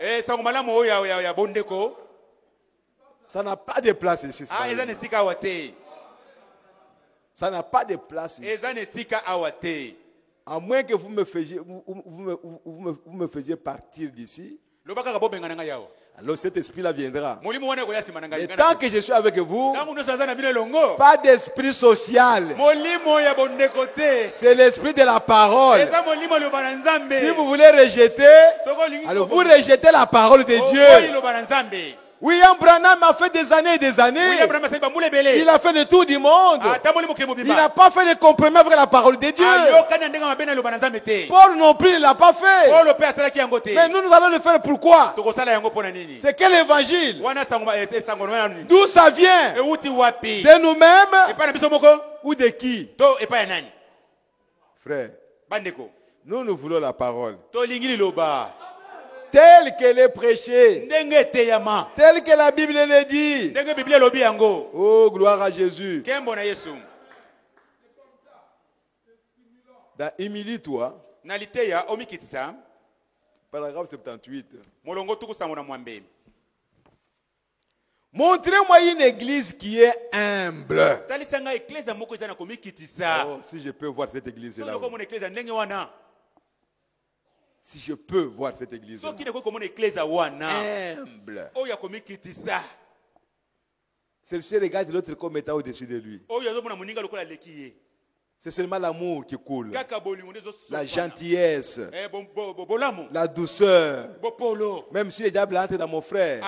Ça n'a pas de place ici. Ça n'a pas de place ici. À moins que vous me faisiez partir d'ici. Alors cet esprit-là viendra. Et tant que je suis avec vous, pas d'esprit social. C'est l'esprit de la parole. Si vous voulez rejeter, alors vous rejetez la parole de Dieu. William Branham a fait des années et des années. Il a fait le tour du monde. Il n'a pas fait de compromis avec la parole de Dieu. Paul non plus, il ne l'a pas fait. Mais nous allons le faire pourquoi? C'est quel évangile? D'où ça vient? De nous-mêmes ou de qui? Frère, nous voulons la parole. Tel qu'elle est prêchée, tel que la Bible le dit. Oh, gloire à Jésus. Dans Humilie-toi, paragraphe 78. Montrez-moi une église qui est humble. Oh, si je peux voir cette église-là. Si je peux voir cette église humble. Celui-ci regarde l'autre comme étant au-dessus de lui. C'est seulement l'amour qui coule. La gentillesse. La douceur. Même si le diable entre dans mon frère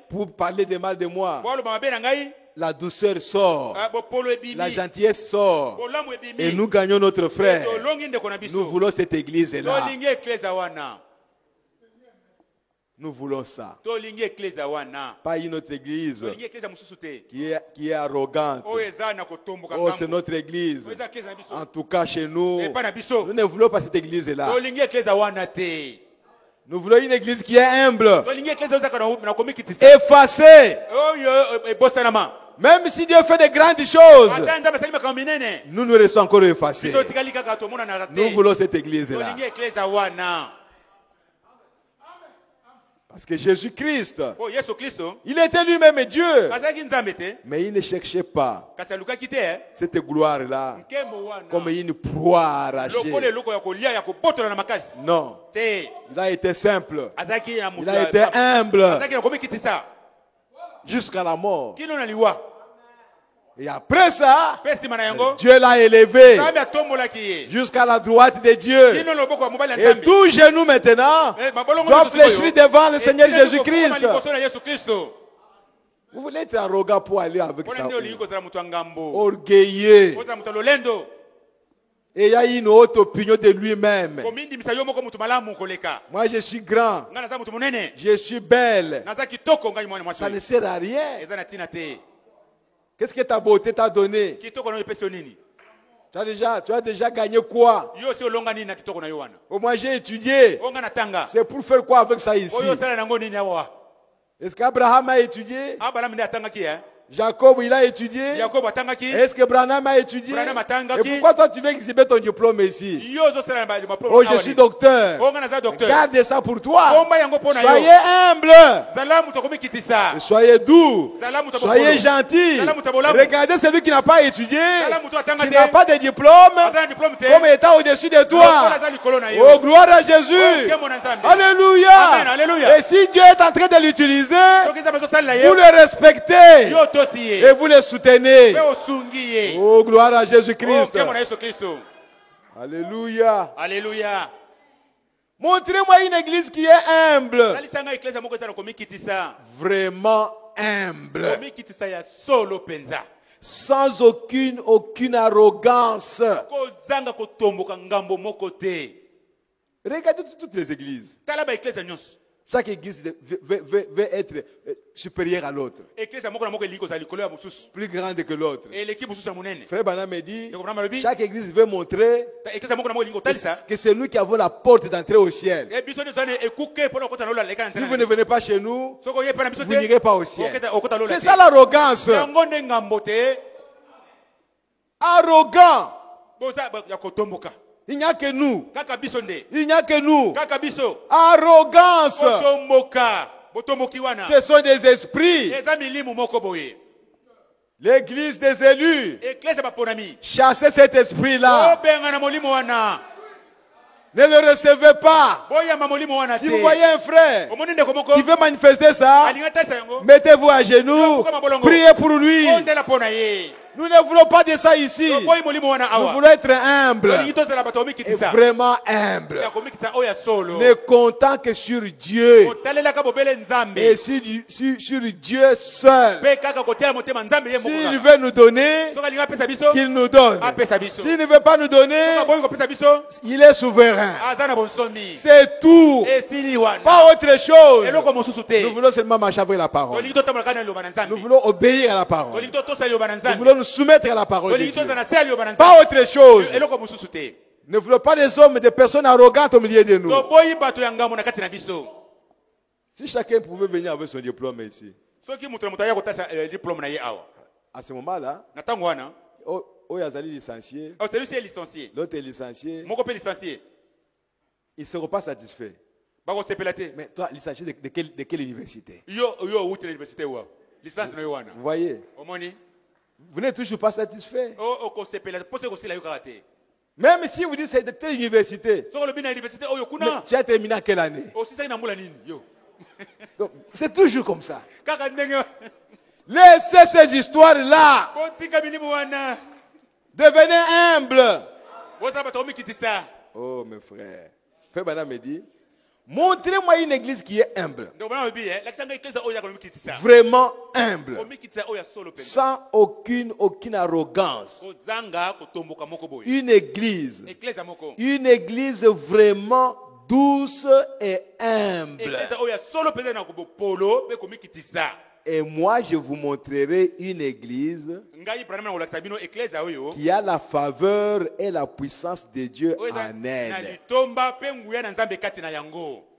pour parler de mal de moi, la douceur sort. La gentillesse sort. Et nous gagnons notre frère. Nous voulons cette église-là. Nous voulons ça. Pas une autre église qui est arrogante. Oh, c'est notre église. En tout cas, chez nous, nous ne voulons pas cette église-là. Nous voulons une église qui est humble, effacée. Même si Dieu fait de grandes choses, nous nous restons encore effacés. Nous voulons cette église-là. Parce que Jésus-Christ, il était lui-même Dieu. Mais il ne cherchait pas cette gloire-là comme une proie arrachée. Non. Il a été simple. Il a été humble jusqu'à la mort. Et après ça, Dieu l'a élevé jusqu'à la droite de Dieu. Et tout genou maintenant doit fléchir devant le Seigneur Jésus-Christ. Vous voulez être arrogant pour aller avec ça? Orgueilleux. Et il y a une haute opinion de lui-même. Moi je suis grand. Je suis belle. Ça ne sert à rien. Qu'est-ce que ta beauté t'a donné? Tu as déjà gagné quoi? Au moins j'ai étudié. C'est pour faire quoi avec ça ici? Est-ce qu'Abraham a étudié? Jacob, il a étudié. Est-ce que Branham a étudié? Et pourquoi toi tu veux exhiber ton diplôme ici? Oh, je suis docteur. Garde ça pour toi. Soyez humble. Soyez doux. Soyez gentil. Regardez celui qui n'a pas étudié, qui n'a pas de diplôme, comme étant au-dessus de toi. Oh, gloire à Jésus. Alléluia. Et si Dieu est en train de l'utiliser, vous le respectez. Et vous les soutenez. Oh, gloire à Jésus-Christ. Alléluia. Alléluia. Montrez-moi une église qui est humble. Vraiment humble. Sans aucune arrogance. Regardez toutes les églises. Chaque église veut être supérieure à l'autre. Plus grande que l'autre. Frère Branham me dit, chaque église veut montrer que c'est nous qui avons la porte d'entrée au ciel. Si vous ne venez pas chez nous, vous n'irez pas au ciel. C'est ça l'arrogance. Arrogant. Il n'y a que nous. Il n'y a que nous. Arrogance. Ce sont des esprits. L'église des élus. Chassez cet esprit-là. Ne le recevez pas. Si vous voyez un frère qui veut manifester ça, mettez-vous à genoux. Priez pour lui. Nous ne voulons pas de ça ici. Nous voulons être humbles. Et vraiment humbles. Ne comptant que sur Dieu. Et sur Dieu seul. S'il veut nous donner, qu'il nous donne. S'il ne veut pas nous donner, il est souverain. C'est tout. Pas autre chose. Nous voulons seulement marcher avec la parole. Nous voulons obéir à la parole. Nous voulons nous soumettre à la parole de Dieu. Pas autre chose. Ne voulons pas des hommes, des personnes arrogantes au milieu de nous. Si chacun pouvait venir avec son diplôme ici. À ce moment-là, celui-ci est licencié. L'autre est licencié. Ils ne seront pas satisfaits. Mais toi, licencié de quelle université? Vous voyez? Vous n'êtes toujours pas satisfait. Même si vous dites c'est de telle université, mais tu as terminé à quelle année? C'est toujours comme ça. Laissez ces histoires-là. Devenez humble. Oh mes frères. Frère Branham me dit, montrez-moi une église qui est humble. Vraiment humble. Sans aucune arrogance. Une église vraiment douce et humble. Et moi, je vous montrerai une église qui a la faveur et la puissance de Dieu en elle.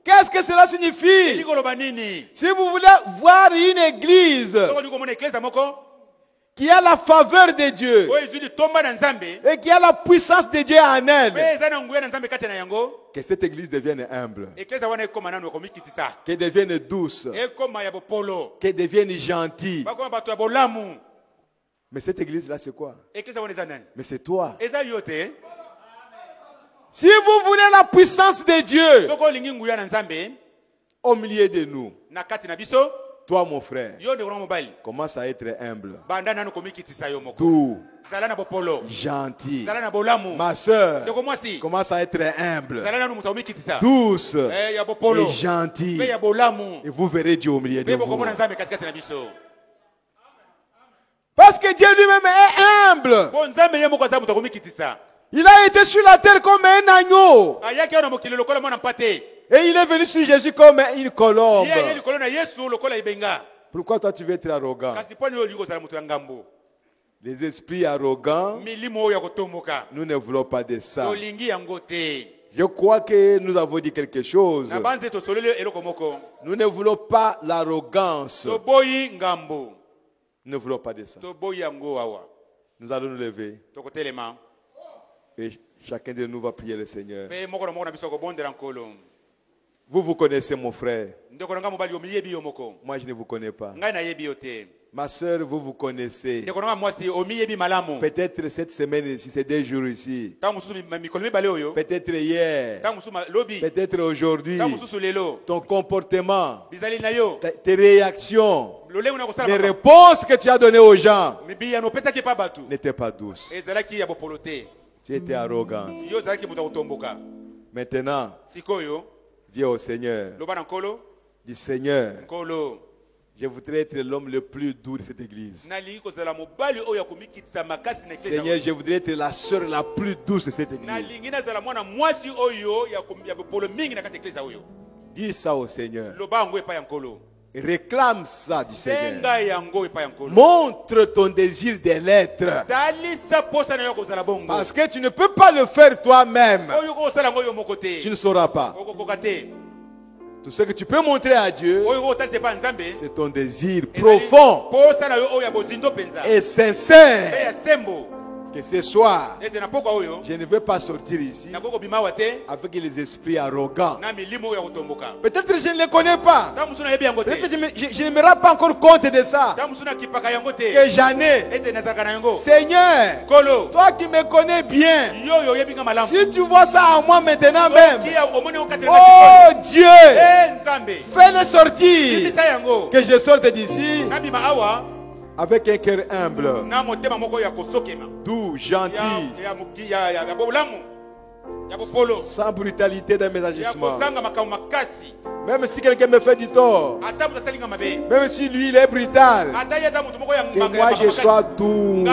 Qu'est-ce que cela signifie? Si vous voulez voir une église qui a la faveur de Dieu et qui a la puissance de Dieu en elle, que cette église devienne humble, qu'elle devienne douce, qu'elle devienne gentille. Mais cette église-là, c'est quoi? Mais c'est toi. Si vous voulez la puissance de Dieu au milieu de nous, toi, mon frère, commence à être humble, doux, gentil. Ma soeur, commence à être humble, douce et gentille. Et vous verrez Dieu au milieu de vous. Parce que Dieu lui-même est humble. Il a été sur la terre comme un agneau. Et il est venu sur Jésus comme une colombe. Pourquoi toi tu veux être arrogant? Les esprits arrogants, nous ne voulons pas de ça. Je crois que nous avons dit quelque chose. Nous ne voulons pas l'arrogance. Nous ne voulons pas de ça. Nous allons nous lever. Et chacun de nous va prier le Seigneur. Vous connaissez mon frère. Moi, je ne vous connais pas. Ma soeur, vous connaissez. Peut-être cette semaine ici, c'est 2 jours ici. Peut-être hier. Peut-être aujourd'hui. Ton comportement, tes réactions, les réponses que tu as données aux gens n'étaient pas douces. Tu étais arrogant. Maintenant, viens au Seigneur. Dis Seigneur, je voudrais être l'homme le plus doux de cette église. Seigneur, je voudrais être la sœur la plus douce de cette église. Dis ça au Seigneur. Réclame ça du Seigneur. Montre ton désir de l'être. Parce que tu ne peux pas le faire toi-même. Tu ne sauras pas. Tout ce que tu peux montrer à Dieu, c'est ton désir profond et sincère. Que ce soir, je ne veux pas sortir ici avec les esprits arrogants. Peut-être que je ne les connais pas. Peut-être que je ne me rends pas encore compte de ça. Que j'en ai. Seigneur, toi qui me connais bien, si tu vois ça en moi maintenant même, oh Dieu, fais-le sortir. Que je sorte d'ici avec un cœur humble, doux, gentil, sans brutalité dans mes agissements. Même si quelqu'un me fait du tort, même si lui il est brutal, que moi je sois doux.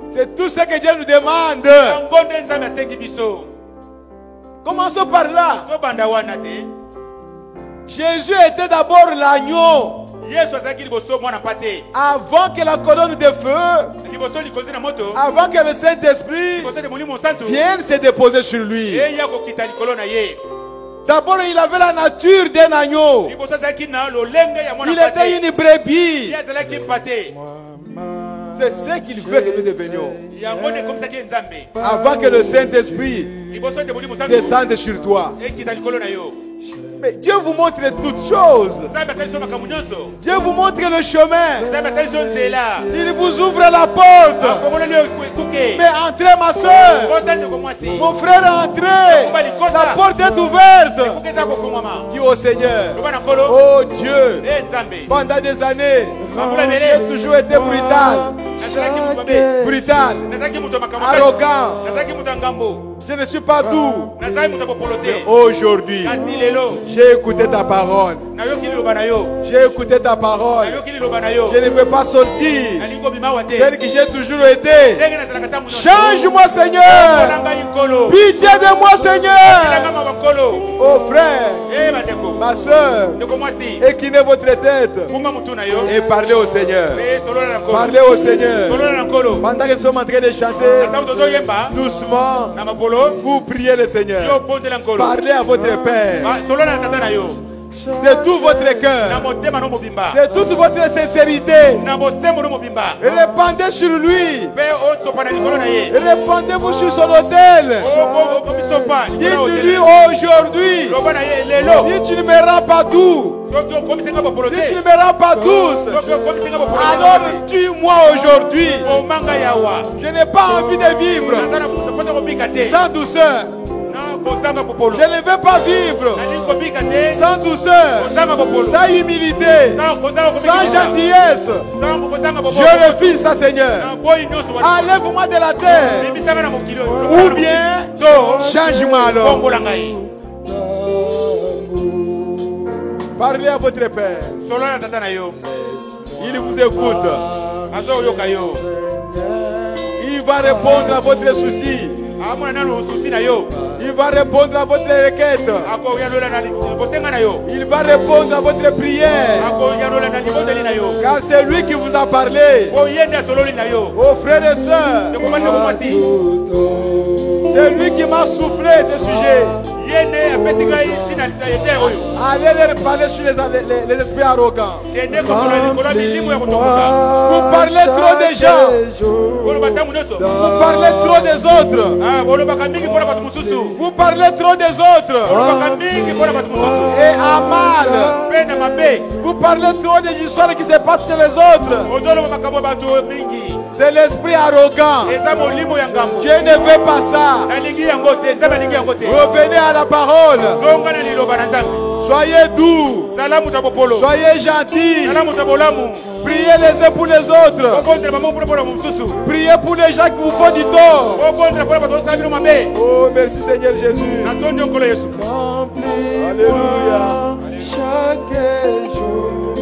C'est tout ce que Dieu nous demande. Commençons par là. Jésus était d'abord l'agneau. Avant que la colonne de feu, avant que le Saint-Esprit vienne se déposer sur lui. D'abord, il avait la nature d'un agneau. Il était une brebis. C'est ce qu'il veut que nous devenions. Avant que le Saint-Esprit descende sur toi. Mais Dieu vous montre toutes choses. Dieu vous montre le chemin. Il vous ouvre la porte. Mais entrez, ma soeur. Mon frère, entrez. La porte est ouverte. Dis au Seigneur, oh Dieu, pendant des années, j'ai toujours été brutal, arrogant. Je ne suis pas doux. Mais aujourd'hui, j'ai écouté ta parole. J'ai écouté ta parole. Je ne veux pas sortir tel que j'ai toujours été. Change-moi, Seigneur. Pitié de moi, Seigneur. Oh frère, ma soeur, inclinez votre tête et parlez au Seigneur. Parlez au Seigneur. Pendant que nous sommes en train de chanter, doucement, vous priez le Seigneur. Parlez à votre Père. De tout votre cœur, de toute votre sincérité, répandez sur lui, répandez-vous sur son autel. Dites-lui aujourd'hui, si tu ne me rends pas doux, si tu ne me rends pas douce, alors tue-moi aujourd'hui. Je n'ai pas envie de vivre sans douceur. Je ne veux pas vivre sans douceur, sans humilité, sans gentillesse. Je refuse ça, Seigneur. Enlève-moi de la terre. Ou bien, change-moi alors. Parlez à votre Père. Il vous écoute. Il va répondre à votre souci. Il va répondre à votre requête. Il va répondre à votre prière. Car c'est lui qui vous a parlé. Oh frères et sœurs, c'est lui qui m'a soufflé ce sujet. Allez leur parler sur les esprits arrogants. Vous parlez trop des gens. Vous parlez trop des autres. Vous parlez trop des autres. Et à mal. Vous parlez trop des histoires qui se passent chez les autres. C'est l'esprit arrogant. Je ne veux pas ça. Revenez à la parole. Soyez doux. Soyez gentils. Priez les uns pour les autres. Priez pour les gens qui vous font du tort. Oh, merci Seigneur Jésus. Alléluia. Chaque jour.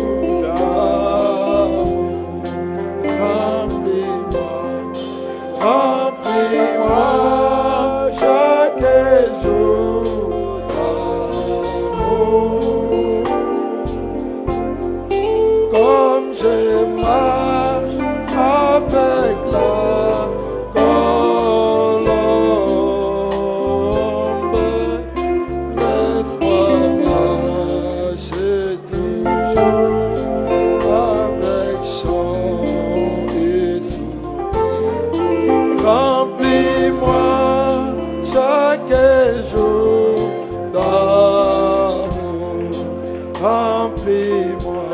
Remplis-moi chaque jour. Remplis-moi,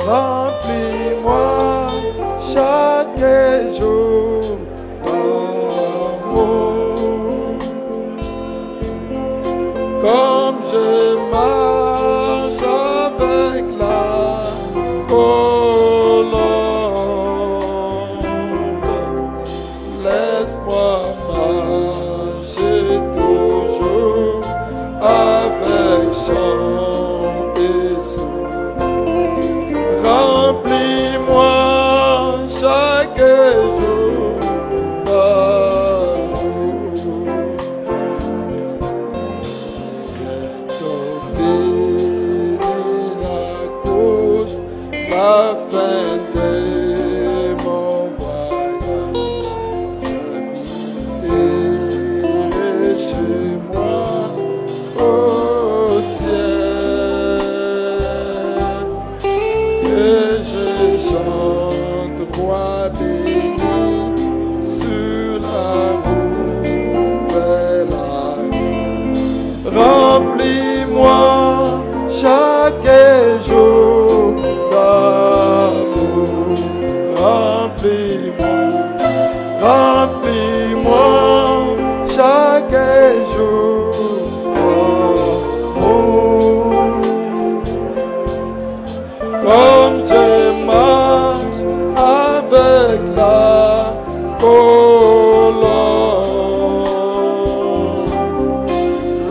remplis-moi chaque jour d'amour. Comme je marche avec la colombe, laisse-moi marcher toujours avec chant et sourire. Remplis-moi chaque jour d'amour. Bientôt fini la course, la fin de mon voyage. J'habiterai chez moi au ciel. Que je chante roi béni sur la nouvelle année. Remplis-moi chaque jour d'amour. Remplis-moi, remplis-moi chaque jour d'amour. Comme je marche avec la colombe,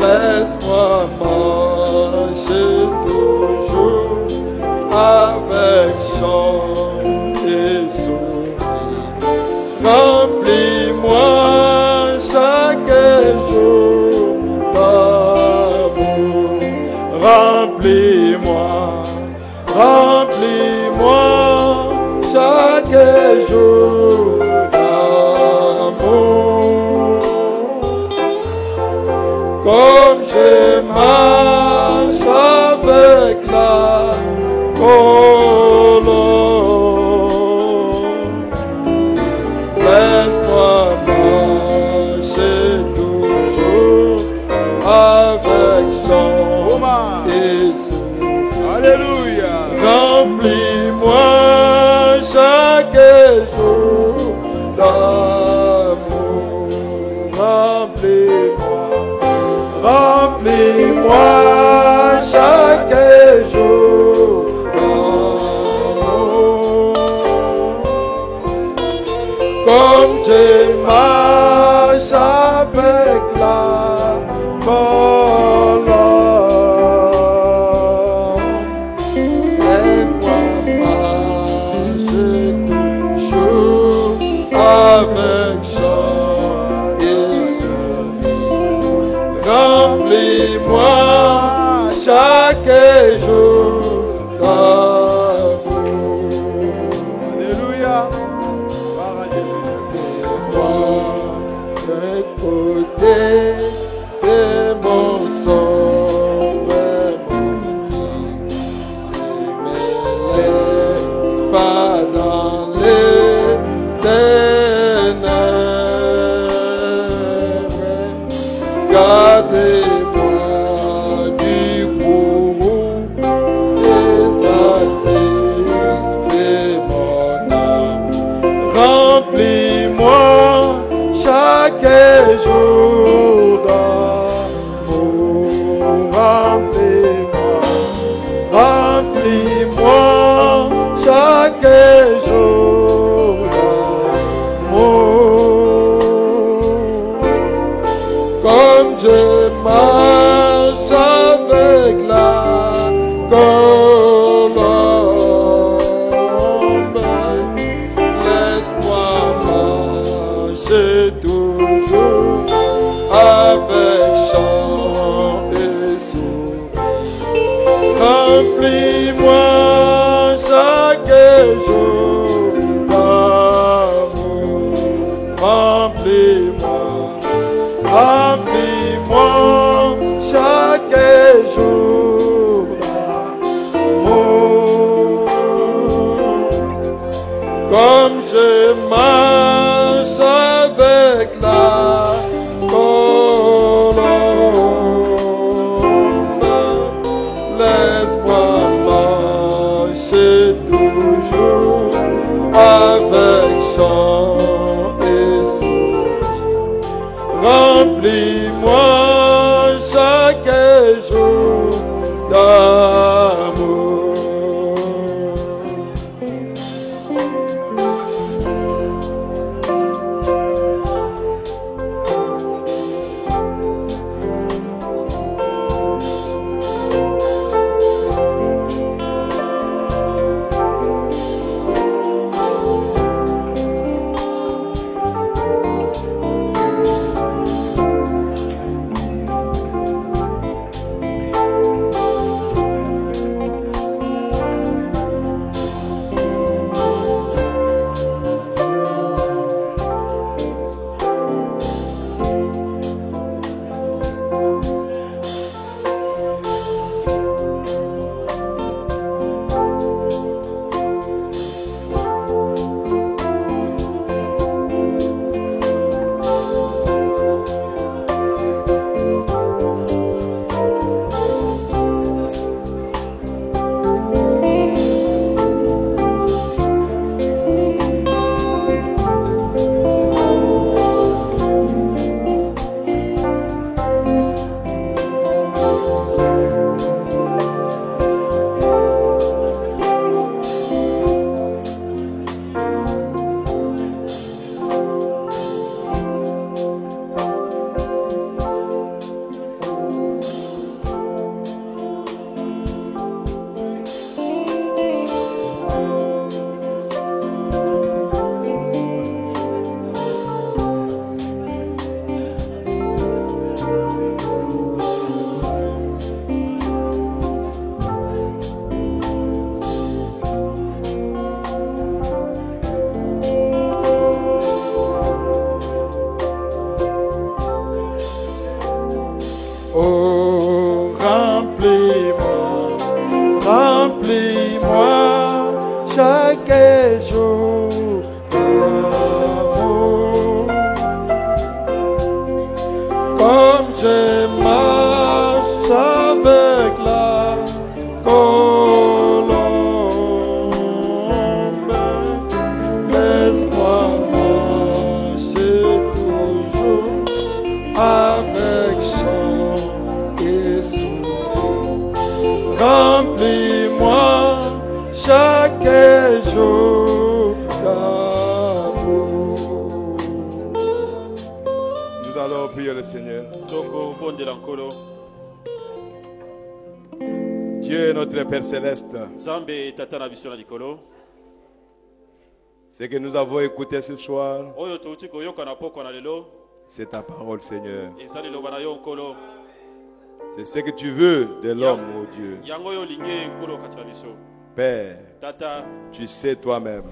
laisse-moi marcher toujours avec chant et sourire. Remplis-moi chaque jour d'amour. Remplis-moi, remplis-moi chaque jour d'amour. Comme je marche avec la colombe, laisse-moi marcher toujours avec chant et sourire. Alléluia. Remplis-moi chaque jour d'amour. Remplis-moi, remplis-moi chaque jour d'amour. Comme je marche avec la colombe, laisse-moi marcher toujours avec chant et sourire. Remplis-moi chaque jour d'amour. Alléluia. Par Jésus. Moi, d'un côté de mon sauveur, mon guide, ne me laisse pas dans les ténèbres. Gardez-moi du courroux et satisfais mon âme. Remplis-moi chaque jour d'amour. Remplis-moi, remplis-moi chaque jour d'amour. Comme je marche avec la colombe, laisse-moi marcher toujours avec chant et sourire. Remplis-moi chaque jour d'amour. Remplis-moi, remplis-moi chaque jour d'amour. Comme je marche avec la colombe, laisse-moi marcher toujours avec chant et sourire. Remplis-moi chaque jour d'amour. Oh, remplis-moi, remplis-moi chaque jour d'amour. Comme je marche avec la colombe, laisse-moi marcher toujours avec chant et sourire. Remplis-moi chaque jour d'amour. Nous allons prier le Seigneur. Dieu notre Père Céleste, ce que nous avons écouté ce soir, c'est ta parole, Seigneur. C'est ce que tu veux de l'homme, oh Dieu. Père, tu sais toi-même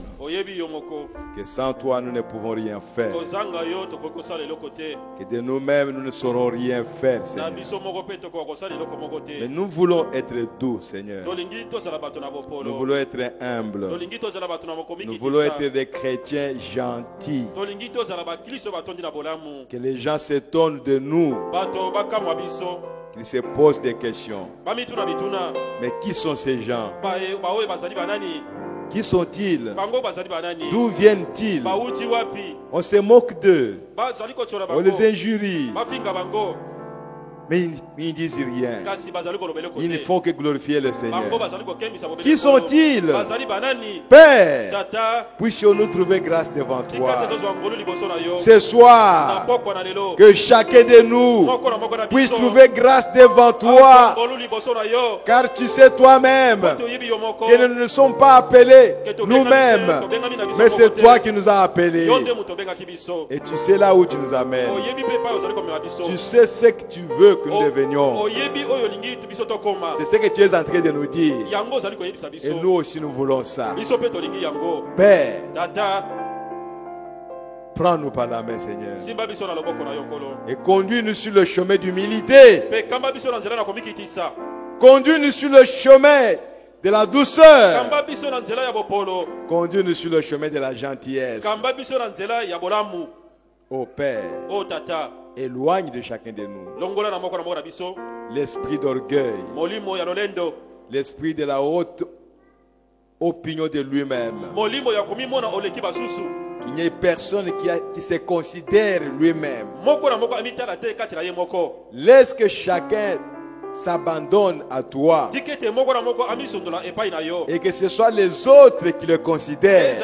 que sans toi nous ne pouvons rien faire, que de nous-mêmes nous ne saurons rien faire, Seigneur. Mais nous voulons être doux, Seigneur. Nous voulons être humbles. Nous voulons être des chrétiens gentils. Que les gens s'étonnent de nous, qu'ils se posent des questions. Mais qui sont ces gens? Qui sont-ils? D'où viennent-ils? On se moque d'eux. On les injurie. Mais ils ne disent rien. Ils ne font que glorifier le Seigneur. Qui sont-ils? Père, puissions-nous trouver grâce devant toi ce soir, que chacun de nous puisse trouver grâce devant toi, car tu sais toi-même que nous ne sommes pas appelés nous-mêmes, mais c'est toi qui nous as appelés. Et tu sais là où tu nous amènes. Tu sais ce que tu veux que nous devenions. C'est ce que tu es en train de nous dire. Et nous aussi nous voulons ça. Père, prends-nous par la main, Seigneur, et conduis-nous sur le chemin d'humilité. Conduis-nous sur le chemin de la douceur. Conduis-nous sur le chemin de la gentillesse. Oh Père, éloigne de chacun de nous l'esprit d'orgueil, l'esprit de la haute opinion de lui-même. Il n'y a personne qui se considère lui-même. Laisse que chacun s'abandonne à toi et que ce soit les autres qui le considèrent,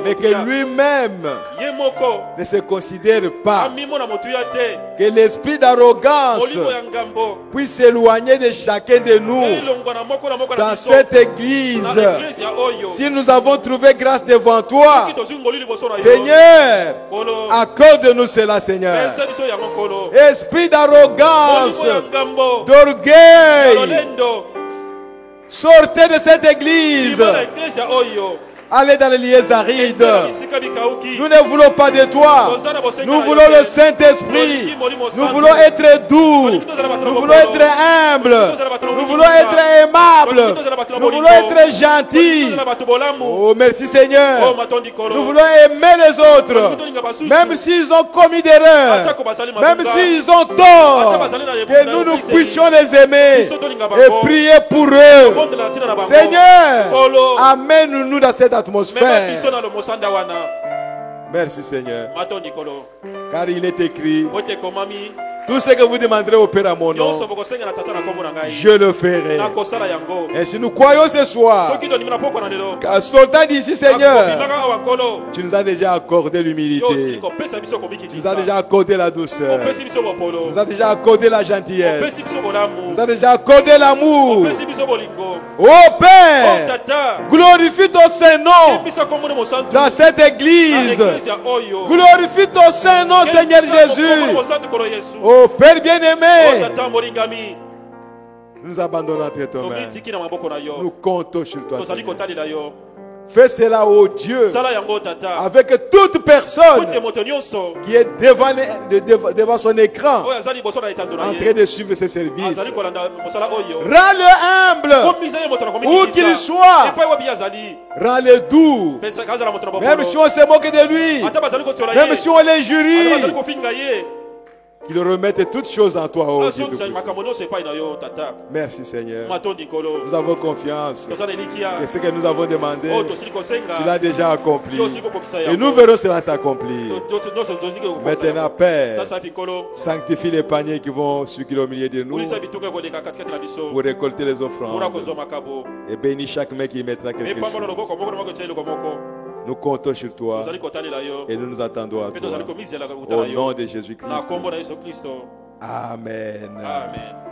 mais que lui-même ne se considère pas, que l'esprit d'arrogance puisse s'éloigner de chacun de nous dans cette église. Si nous avons trouvé grâce devant toi, Seigneur, accorde-nous cela, Seigneur. Esprit d'arrogance, d'orgueil, sortez de cette église. Allez dans les lieux arides. Nous ne voulons pas de toi. Nous voulons le Saint-Esprit. Nous voulons être doux. Nous voulons être humbles. Nous voulons être aimables. Nous voulons être gentils. Oh, merci Seigneur. Nous voulons aimer les autres. Même s'ils ont commis des erreurs. Même s'ils ont tort. Que nous puissions les aimer. Et prier pour eux. Seigneur, amène-nous dans cette atmosphère. Merci Seigneur. Car il est écrit, tout ce que vous demanderez au Père à mon nom, je le ferai. Et si nous croyons ce soir, car sortant d'ici, Seigneur, tu nous as déjà accordé l'humilité, tu nous as déjà accordé la douceur, tu nous as déjà accordé la gentillesse, tu nous as déjà accordé l'amour. Oh Père, glorifie ton Saint-Nom dans cette église. Glorifie ton Saint-Nom, Seigneur Jésus. Oh Père bien-aimé, nous abandonnons entre tes mains. Nous comptons sur toi, Seigneur. Fais cela, ô Dieu, avec toute personne qui est devant son écran en train de suivre ses services. Rends-le humble, où qu'il soit. Rends-le doux. Même si on se moque de lui, même si on l'injurie, qu'il remette toutes choses en toi, oh Dieu. Merci Seigneur. Nous avons confiance. Et ce que nous avons demandé, tu l'as déjà accompli. Et nous verrons cela s'accomplir. Maintenant, Père, sanctifie les paniers qui vont circuler au milieu de nous pour récolter les offrandes. Et bénis chaque main qui mettra quelque chose. Nous comptons sur toi et nous nous attendons à toi. Au nom de Jésus-Christ. Amen. Amen.